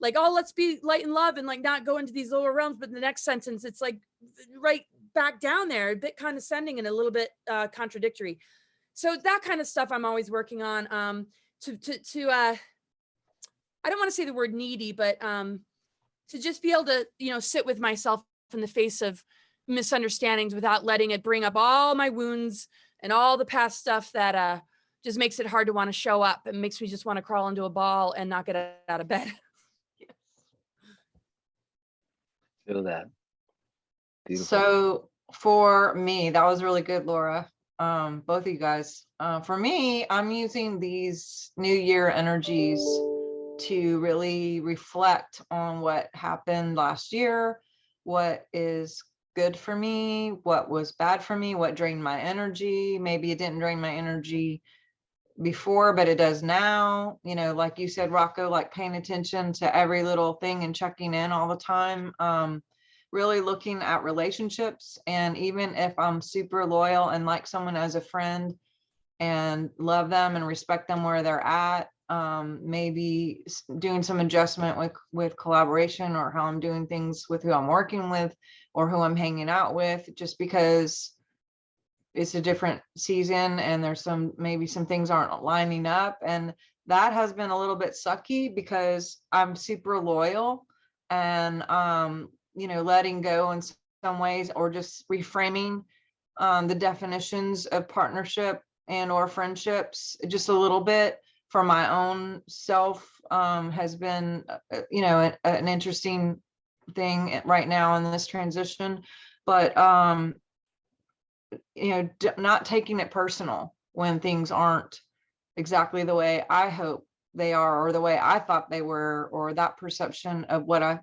like, oh, let's be light and love and like not go into these lower realms. But in the next sentence, it's like right back down there, a bit condescending and a little bit contradictory. So that kind of stuff I'm always working on, to I don't want to say the word needy, but to just be able to, sit with myself in the face of misunderstandings without letting it bring up all my wounds and all the past stuff that just makes it hard to want to show up and makes me just want to crawl into a ball and not get out of bed. Feel that. Beautiful. So for me, that was really good, Laura. Both of you guys. For me, I'm using these New Year energies to really reflect on what happened last year, what is good for me, what was bad for me, what drained my energy. Maybe it didn't drain my energy before, but it does now. Like you said, Rocco, like paying attention to every little thing and checking in all the time. Really looking at relationships, and even if I'm super loyal and like someone as a friend and love them and respect them where they're at, maybe doing some adjustment with collaboration, or how I'm doing things with who I'm working with or who I'm hanging out with, just because it's a different season and there's maybe some things aren't lining up. And that has been a little bit sucky because I'm super loyal, and letting go in some ways, or just reframing the definitions of partnership and or friendships just a little bit for my own self, has been an interesting thing right now in this transition. But not taking it personal when things aren't exactly the way I hope they are, or the way I thought they were, or that perception of what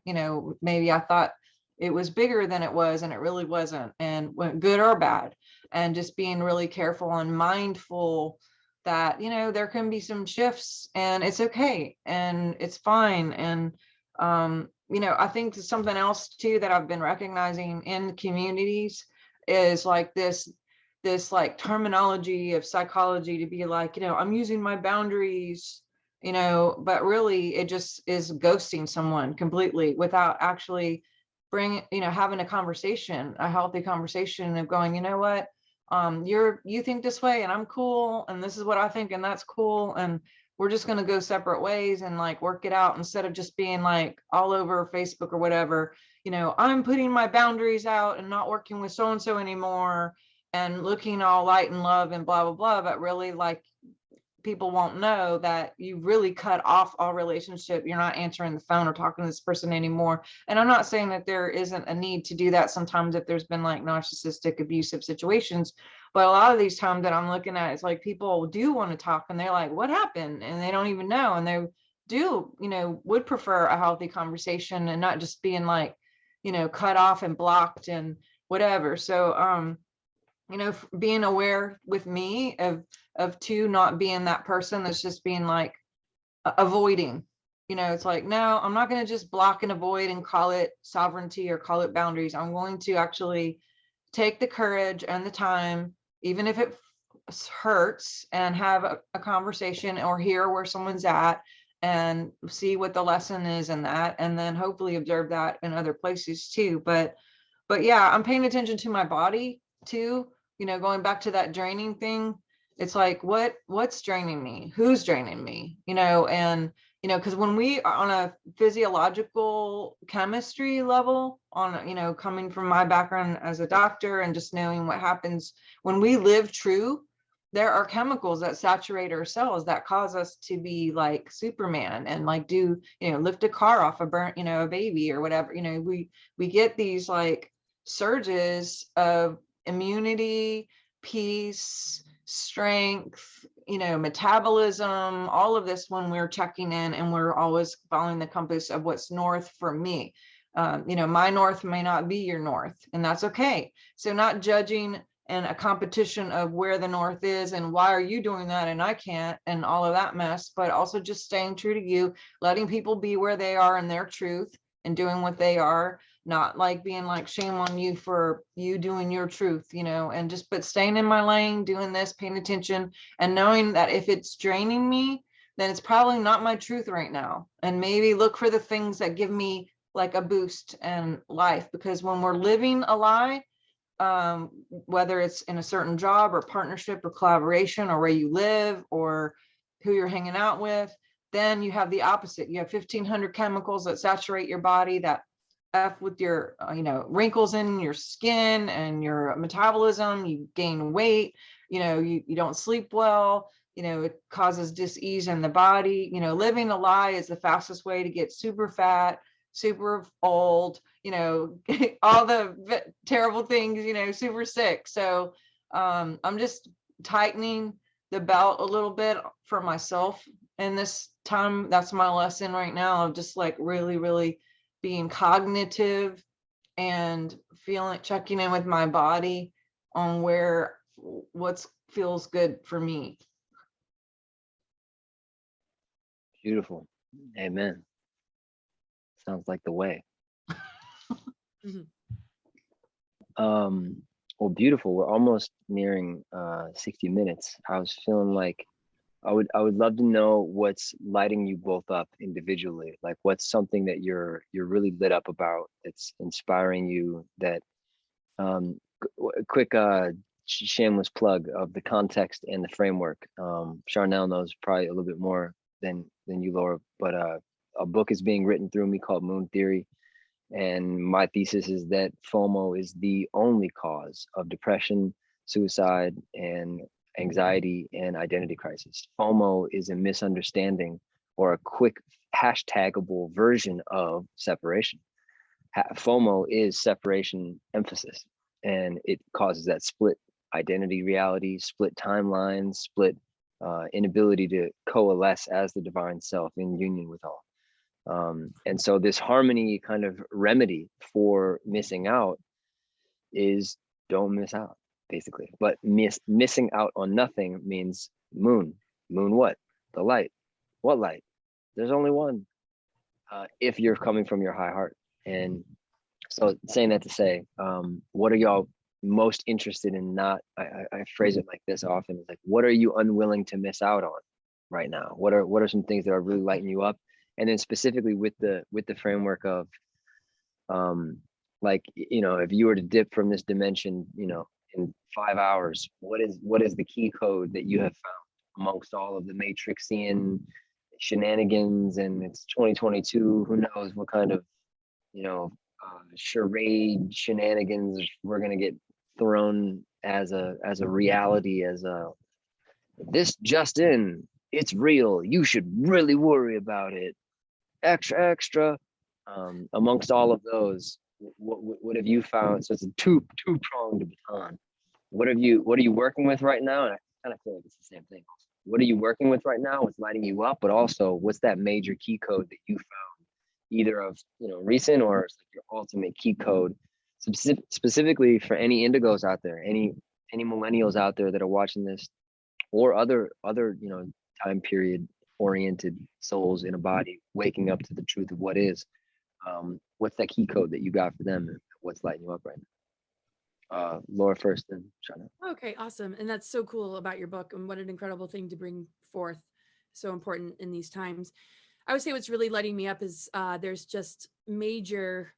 maybe I thought it was bigger than it was, and it really wasn't, and good or bad. And just being really careful and mindful that, there can be some shifts, and it's okay, and it's fine. And, I think something else too that I've been recognizing in communities is like this like terminology of psychology to be like, I'm using my boundaries, but really it just is ghosting someone completely without actually having a conversation, a healthy conversation of going, you know what, you think this way and I'm cool, and this is what I think and that's cool, and we're just going to go separate ways and like work it out, instead of just being like all over Facebook or whatever, I'm putting my boundaries out and not working with so and so anymore and looking all light and love and blah blah blah. But really, like, people won't know that you really cut off all relationship. You're not answering the phone or talking to this person anymore. And I'm not saying that there isn't a need to do that sometimes if there's been like narcissistic abusive situations, but a lot of these times that I'm looking at, it's like people do want to talk and they're like, what happened? And they don't even know. And they do, would prefer a healthy conversation and not just being like, cut off and blocked and whatever. So, being aware with me of two, not being that person that's just being like avoiding, it's like, no, I'm not going to just block and avoid and call it sovereignty or call it boundaries. I'm going to actually take the courage and the time, even if it hurts, and have a conversation or hear where someone's at and see what the lesson is in that, and then hopefully observe that in other places too. But yeah, I'm paying attention to my body too, going back to that draining thing. It's like, what's draining me? Who's draining me? And because when we are on a physiological chemistry level, on coming from my background as a doctor and just knowing what happens when we live true there are chemicals that saturate our cells that cause us to be like Superman and like do, lift a car off a burnt, a baby or whatever. We get these like surges of immunity, peace, strength, metabolism, all of this when we're checking in and we're always following the compass of what's north for me. My north may not be your north, and that's okay. So not judging and a competition of where the north is and why are you doing that and I can't and all of that mess, but also just staying true to you, letting people be where they are in their truth and doing what they are, not like being like shame on you for you doing your truth, and just but staying in my lane, doing this, paying attention, and knowing that if it's draining me, then it's probably not my truth right now. And maybe look for the things that give me like a boost and life, because when we're living a lie, whether it's in a certain job or partnership or collaboration or where you live or who you're hanging out with, then you have the opposite. You have 1,500 chemicals that saturate your body that F with your, wrinkles in your skin and your metabolism. You gain weight, you don't sleep well, it causes dis-ease in the body. Living a lie is the fastest way to get super fat, super old, all the terrible things, super sick. So I'm just tightening the belt a little bit for myself in this time. That's my lesson right now, of just like really, really being cognitive and checking in with my body on what feels good for me. Beautiful. Amen. Sounds like the way. Well, beautiful. We're almost nearing 60 minutes. I was feeling like I would love to know what's lighting you both up individually. Like what's something that you're really lit up about, that's inspiring you, that quick shameless plug of the context and the framework. Sharneal knows probably a little bit more than you, Laura, but a book is being written through me called Moon Theory. And my thesis is that FOMO is the only cause of depression, suicide, and anxiety and identity crisis. FOMO is a misunderstanding or a quick hashtagable version of separation. FOMO is separation emphasis, and it causes that split identity reality, split timelines, split inability to coalesce as the divine self in union with all. And so this harmony kind of remedy for missing out is don't miss out, basically. But missing out on nothing means moon what? The light. What light? There's only one, if you're coming from your high heart. And so saying that to say, what are y'all most interested in? Not, I phrase it like this often, it's like, what are you unwilling to miss out on right now? What are some things that are really lighting you up? And then specifically with the framework of, like, if you were to dip from this dimension, in 5 hours, what is the key code that you have found amongst all of the Matrixian shenanigans? And it's 2022, who knows what kind of, charade shenanigans we're going to get thrown as a reality, as a, this just in, it's real, you should really worry about it, extra. Amongst all of those, what have you found? So it's a two-pronged baton. What are you working with right now? And I kind of feel like it's the same thing. What are you working with right now? What's lighting you up? But also, what's that major key code that you found, either of recent or it's like your ultimate key code, specifically for any indigos out there, any millennials out there that are watching this, or other time period oriented souls in a body waking up to the truth of what is. What's that key code that you got for them, and what's lighting you up right now? Laura first, then Shana. Okay, awesome. And that's so cool about your book, and what an incredible thing to bring forth. So important in these times. I would say what's really lighting me up is there's just major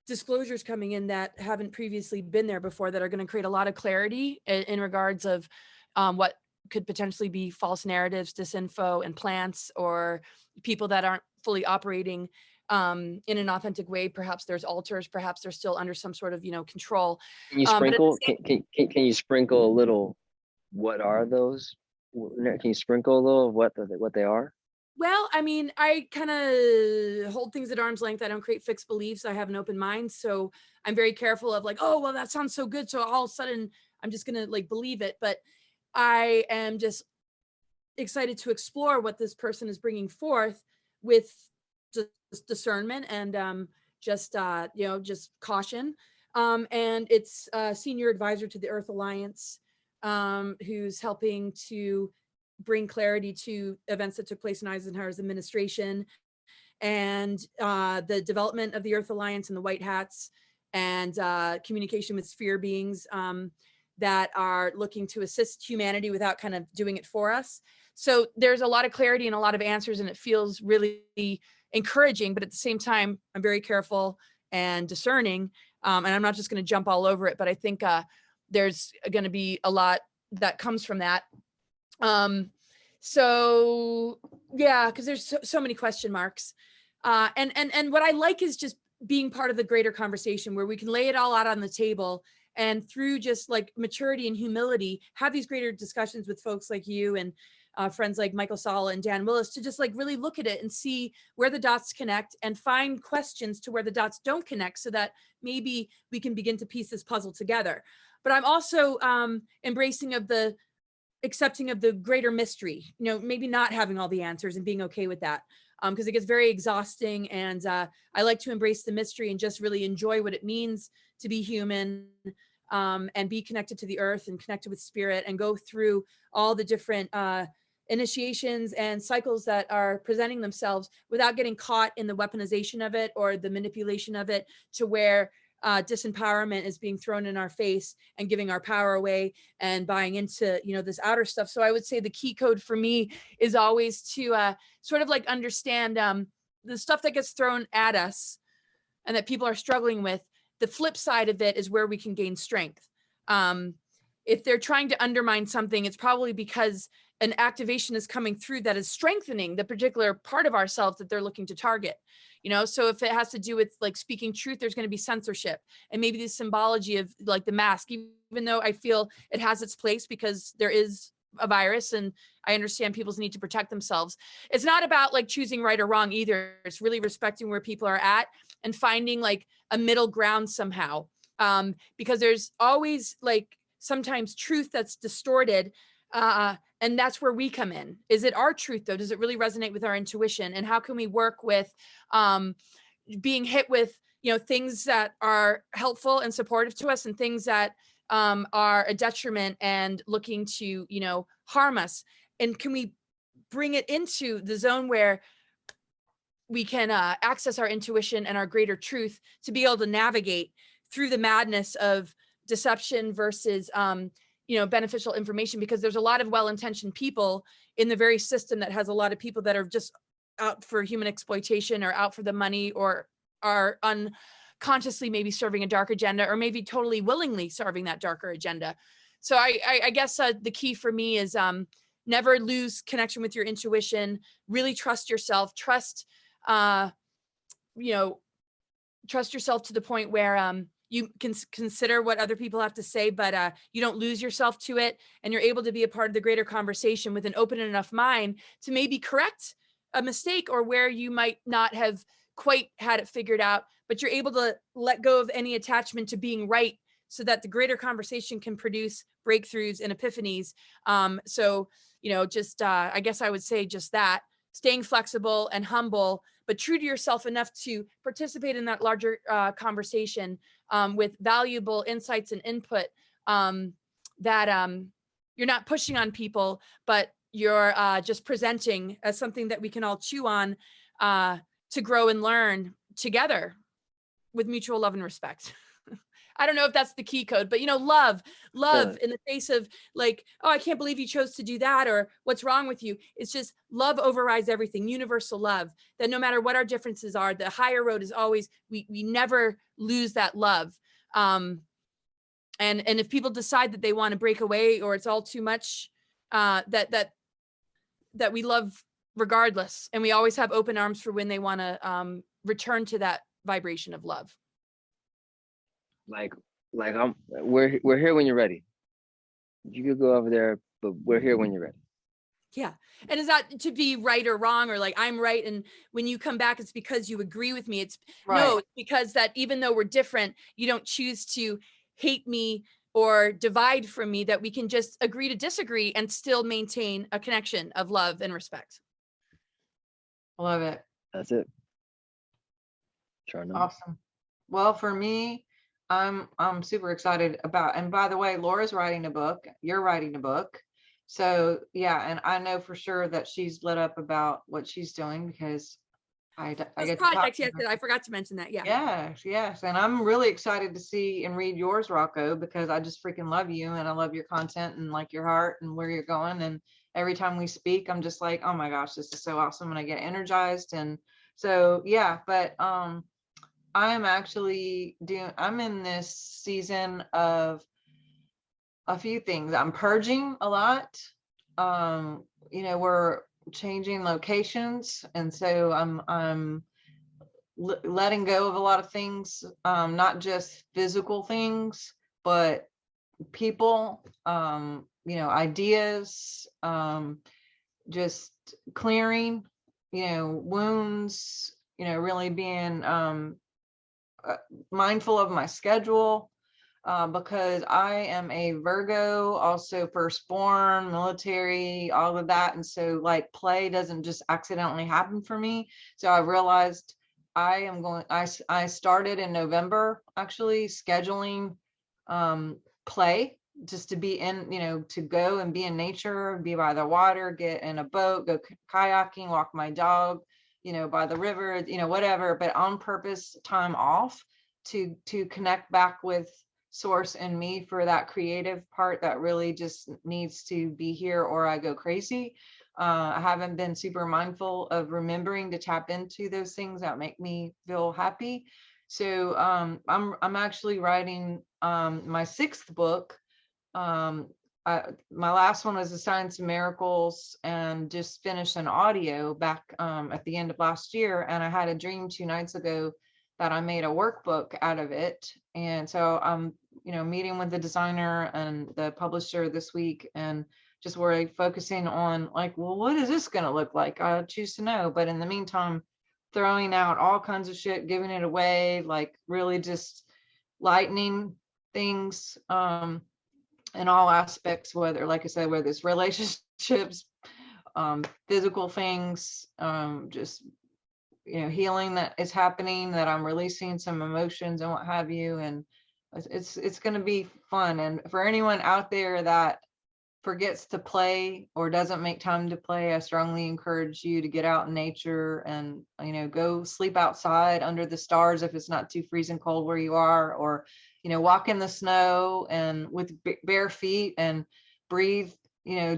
disclosures coming in that haven't previously been there before, that are going to create a lot of clarity in regards of what could potentially be false narratives, disinfo, and plants, or people that aren't fully operating in an authentic way. Perhaps there's altars, perhaps they're still under some sort of control. Can you sprinkle? Can you sprinkle a little what are those? Can you sprinkle a little of what they are? Well, I mean, I kind of hold things at arm's length. I don't create fixed beliefs. I have an open mind. So I'm very careful of like, oh, well, that sounds so good. So all of a sudden I'm just going to like believe it. But I am just excited to explore what this person is bringing forth with just discernment and just, just caution. And it's a senior advisor to the Earth Alliance, who's helping to bring clarity to events that took place in Eisenhower's administration and the development of the Earth Alliance and the White Hats and communication with sphere beings that are looking to assist humanity without kind of doing it for us. So there's a lot of clarity and a lot of answers, and it feels really encouraging, but at the same time, I'm very careful and discerning. And I'm not just going to jump all over it, but I think there's going to be a lot that comes from that. So yeah, because there's so many question marks. And what I like is just being part of the greater conversation where we can lay it all out on the table, and through just like maturity and humility, have these greater discussions with folks like you and friends like Michael Sala and Dan Willis to just like really look at it and see where the dots connect and find questions to where the dots don't connect, so that maybe we can begin to piece this puzzle together. But I'm also embracing of the accepting of the greater mystery, maybe not having all the answers and being okay with that, because it gets very exhausting. And I like to embrace the mystery and just really enjoy what it means to be human, and be connected to the earth and connected with spirit, and go through all the different initiations and cycles that are presenting themselves without getting caught in the weaponization of it or the manipulation of it, to where disempowerment is being thrown in our face and giving our power away and buying into, this outer stuff. So I would say the key code for me is always to sort of like understand the stuff that gets thrown at us and that people are struggling with. The flip side of it is where we can gain strength. If they're trying to undermine something, it's probably because an activation is coming through that is strengthening the particular part of ourselves that they're looking to target. So if it has to do with like speaking truth, there's going to be censorship, and maybe the symbology of like the mask, even though I feel it has its place because there is a virus and I understand people's need to protect themselves. It's not about like choosing right or wrong either. It's really respecting where people are at and finding like a middle ground somehow. Because there's always like sometimes truth that's distorted. And that's where we come in. Is it our truth though? Does it really resonate with our intuition? And how can we work with being hit with, things that are helpful and supportive to us, and things that are a detriment and looking to, harm us? And can we bring it into the zone where we can access our intuition and our greater truth to be able to navigate through the madness of deception versus beneficial information? Because there's a lot of well-intentioned people in the very system that has a lot of people that are just out for human exploitation or out for the money, or are unconsciously maybe serving a dark agenda, or maybe totally willingly serving that darker agenda. So I guess the key for me is never lose connection with your intuition. Really trust yourself. Trust yourself to the point where you can consider what other people have to say, but you don't lose yourself to it, and you're able to be a part of the greater conversation with an open enough mind to maybe correct a mistake, or where you might not have quite had it figured out, but you're able to let go of any attachment to being right, so that the greater conversation can produce breakthroughs and epiphanies. I guess I would say just that, staying flexible and humble, but true to yourself enough to participate in that larger conversation with valuable insights and input, that you're not pushing on people, but you're just presenting as something that we can all chew on to grow and learn together with mutual love and respect. I don't know if that's the key code, but love in the face of like, oh, I can't believe you chose to do that, or what's wrong with you. It's just love overrides everything, universal love, that no matter what our differences are, the higher road is always, we never lose that love. And if people decide that they want to break away, or it's all too much, that we love regardless. And we always have open arms for when they want to return to that vibration of love. We're here when you're ready. You could go over there, but we're here when you're ready. Yeah. And is that to be right or wrong, or like I'm right, and when you come back it's because you agree with me? It's no, it's because that even though we're different, you don't choose to hate me or divide from me, that we can just agree to disagree and still maintain a connection of love and respect. Love it. That's it. Sharneal. Awesome. Well, for me, I'm super excited about, and by the way, Laura's writing a book, you're writing a book. So yeah, and I know for sure that she's lit up about what she's doing because I This get to talk project, to yes, her. I forgot to mention that. Yeah. Yes, yes. And I'm really excited to see and read yours, Rocco, because I just freaking love you and I love your content and like your heart and where you're going. And every time we speak, I'm just like, oh my gosh, this is so awesome. And I get energized. And so, yeah, but I am actually I'm in this season of a few things. I'm purging a lot. We're changing locations. And so I'm letting go of a lot of things, not just physical things, but people, ideas, just clearing, wounds, really being mindful of my schedule, because I am a Virgo, also firstborn, military, all of that. And so like play doesn't just accidentally happen for me. So I realized I started in November actually scheduling play, just to be in, to go and be in nature, be by the water, get in a boat, go kayaking, walk my dog, by the river, whatever, but on purpose, time off to connect back with source and me for that creative part that really just needs to be here or I go crazy. I haven't been super mindful of remembering to tap into those things that make me feel happy. So I'm actually writing my 6th book. My last one was The Science of Miracles, and just finished an audio back at the end of last year. And I had a dream 2 nights ago that I made a workbook out of it. And so I'm, meeting with the designer and the publisher this week, and just really focusing on like, well, what is this going to look like? I choose to know. But in the meantime, throwing out all kinds of shit, giving it away, like really just lightening things in all aspects, whether, like I said, whether it's relationships, physical things, just healing that is happening, that I'm releasing some emotions and what have you. And it's going to be fun. And for anyone out there that forgets to play or doesn't make time to play, I strongly encourage you to get out in nature and go sleep outside under the stars if it's not too freezing cold where you are, or walk in the snow and with bare feet and breathe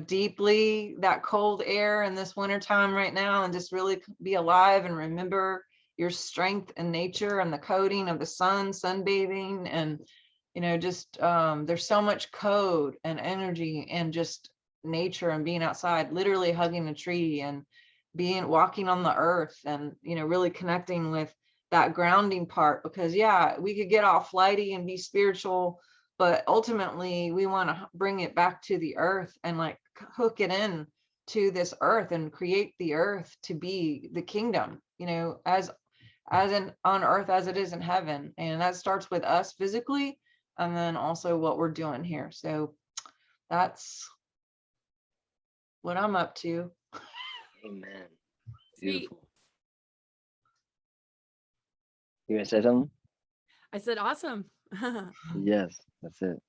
deeply that cold air in this wintertime right now, and just really be alive and remember your strength in nature and the coding of the sun, sunbathing, and just there's so much code and energy and just nature and being outside, literally hugging a tree and walking on the earth, and really connecting with that grounding part. Because yeah, we could get all flighty and be spiritual, but ultimately we want to bring it back to the earth and like hook it in to this earth and create the earth to be the kingdom, as in on earth as it is in heaven. And that starts with us physically, and then also what we're doing here. So that's what I'm up to. Amen. Sweet. Beautiful. You gonna say something? I said awesome. Yes, that's it.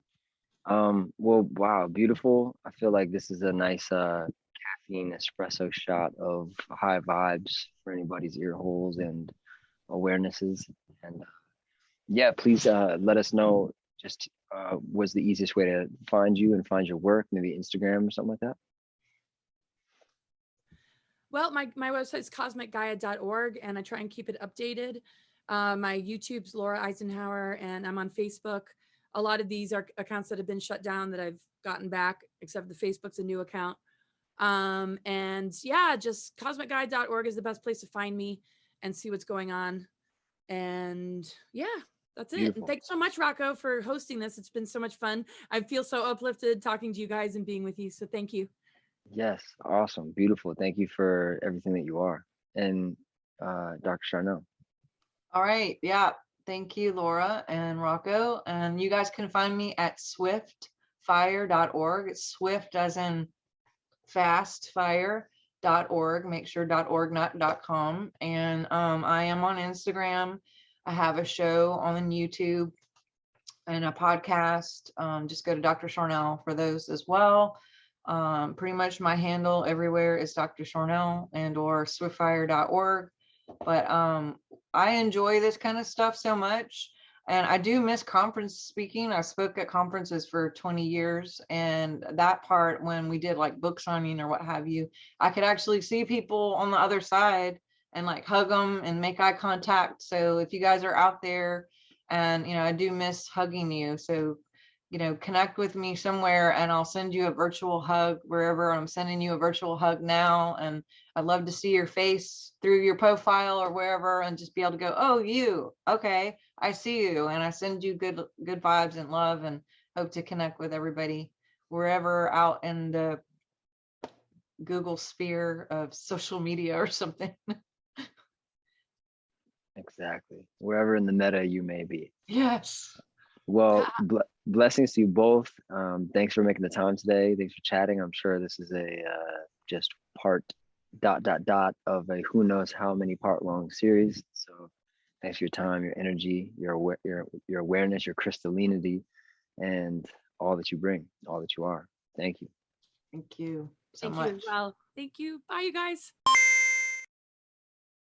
Well, wow, beautiful. I feel like this is a nice caffeine espresso shot of high vibes for anybody's ear holes and awarenesses. And yeah, please let us know just what's the easiest way to find you and find your work, maybe Instagram or something like that. Well, my website is cosmicgaia.org, and I try and keep it updated. My YouTube's Laura Eisenhower, and I'm on Facebook. A lot of these are accounts that have been shut down that I've gotten back, except the Facebook's a new account. And yeah, just cosmicgaia.org is the best place to find me and see what's going on. And yeah, That's it. Beautiful. And thanks so much, Rocco, for hosting this. It's been so much fun. I feel so uplifted talking to you guys and being with you. So thank you. Yes, awesome, beautiful. Thank you for everything that you are. And Dr. Sharneal. All right. Yeah. Thank you, Laura and Rocco. And you guys can find me at swiftfire.org. It's swift as in fast fire.org. Make sure .org, not .com. And I am on Instagram. I have a show on YouTube and a podcast. Just go to Dr. Sharneal for those as well. Pretty much my handle everywhere is Dr. Sharneal and or swiftfire.org. But I enjoy this kind of stuff so much. And I do miss conference speaking. I spoke at conferences for 20 years. And that part, when we did like book signing or what have you, I could actually see people on the other side and like hug them and make eye contact. So if you guys are out there and, I do miss hugging you. So, connect with me somewhere and I'll send you a virtual hug wherever. I'm sending you a virtual hug now. And I'd love to see your face through your profile or wherever and just be able to go, oh, you, okay, I see you. And I send you good vibes and love and hope to connect with everybody wherever out in the Google sphere of social media or something. Exactly. Wherever in the meta you may be. Yes. Well, blessings to you both. Thanks for making the time today. Thanks for chatting. I'm sure this is a just part ... of a who knows how many part long series. So thanks for your time, your energy, your awareness, your crystallinity, and all that you bring, all that you are. Thank you. Thank you so Thank much. you as well. Thank you. Bye, you guys.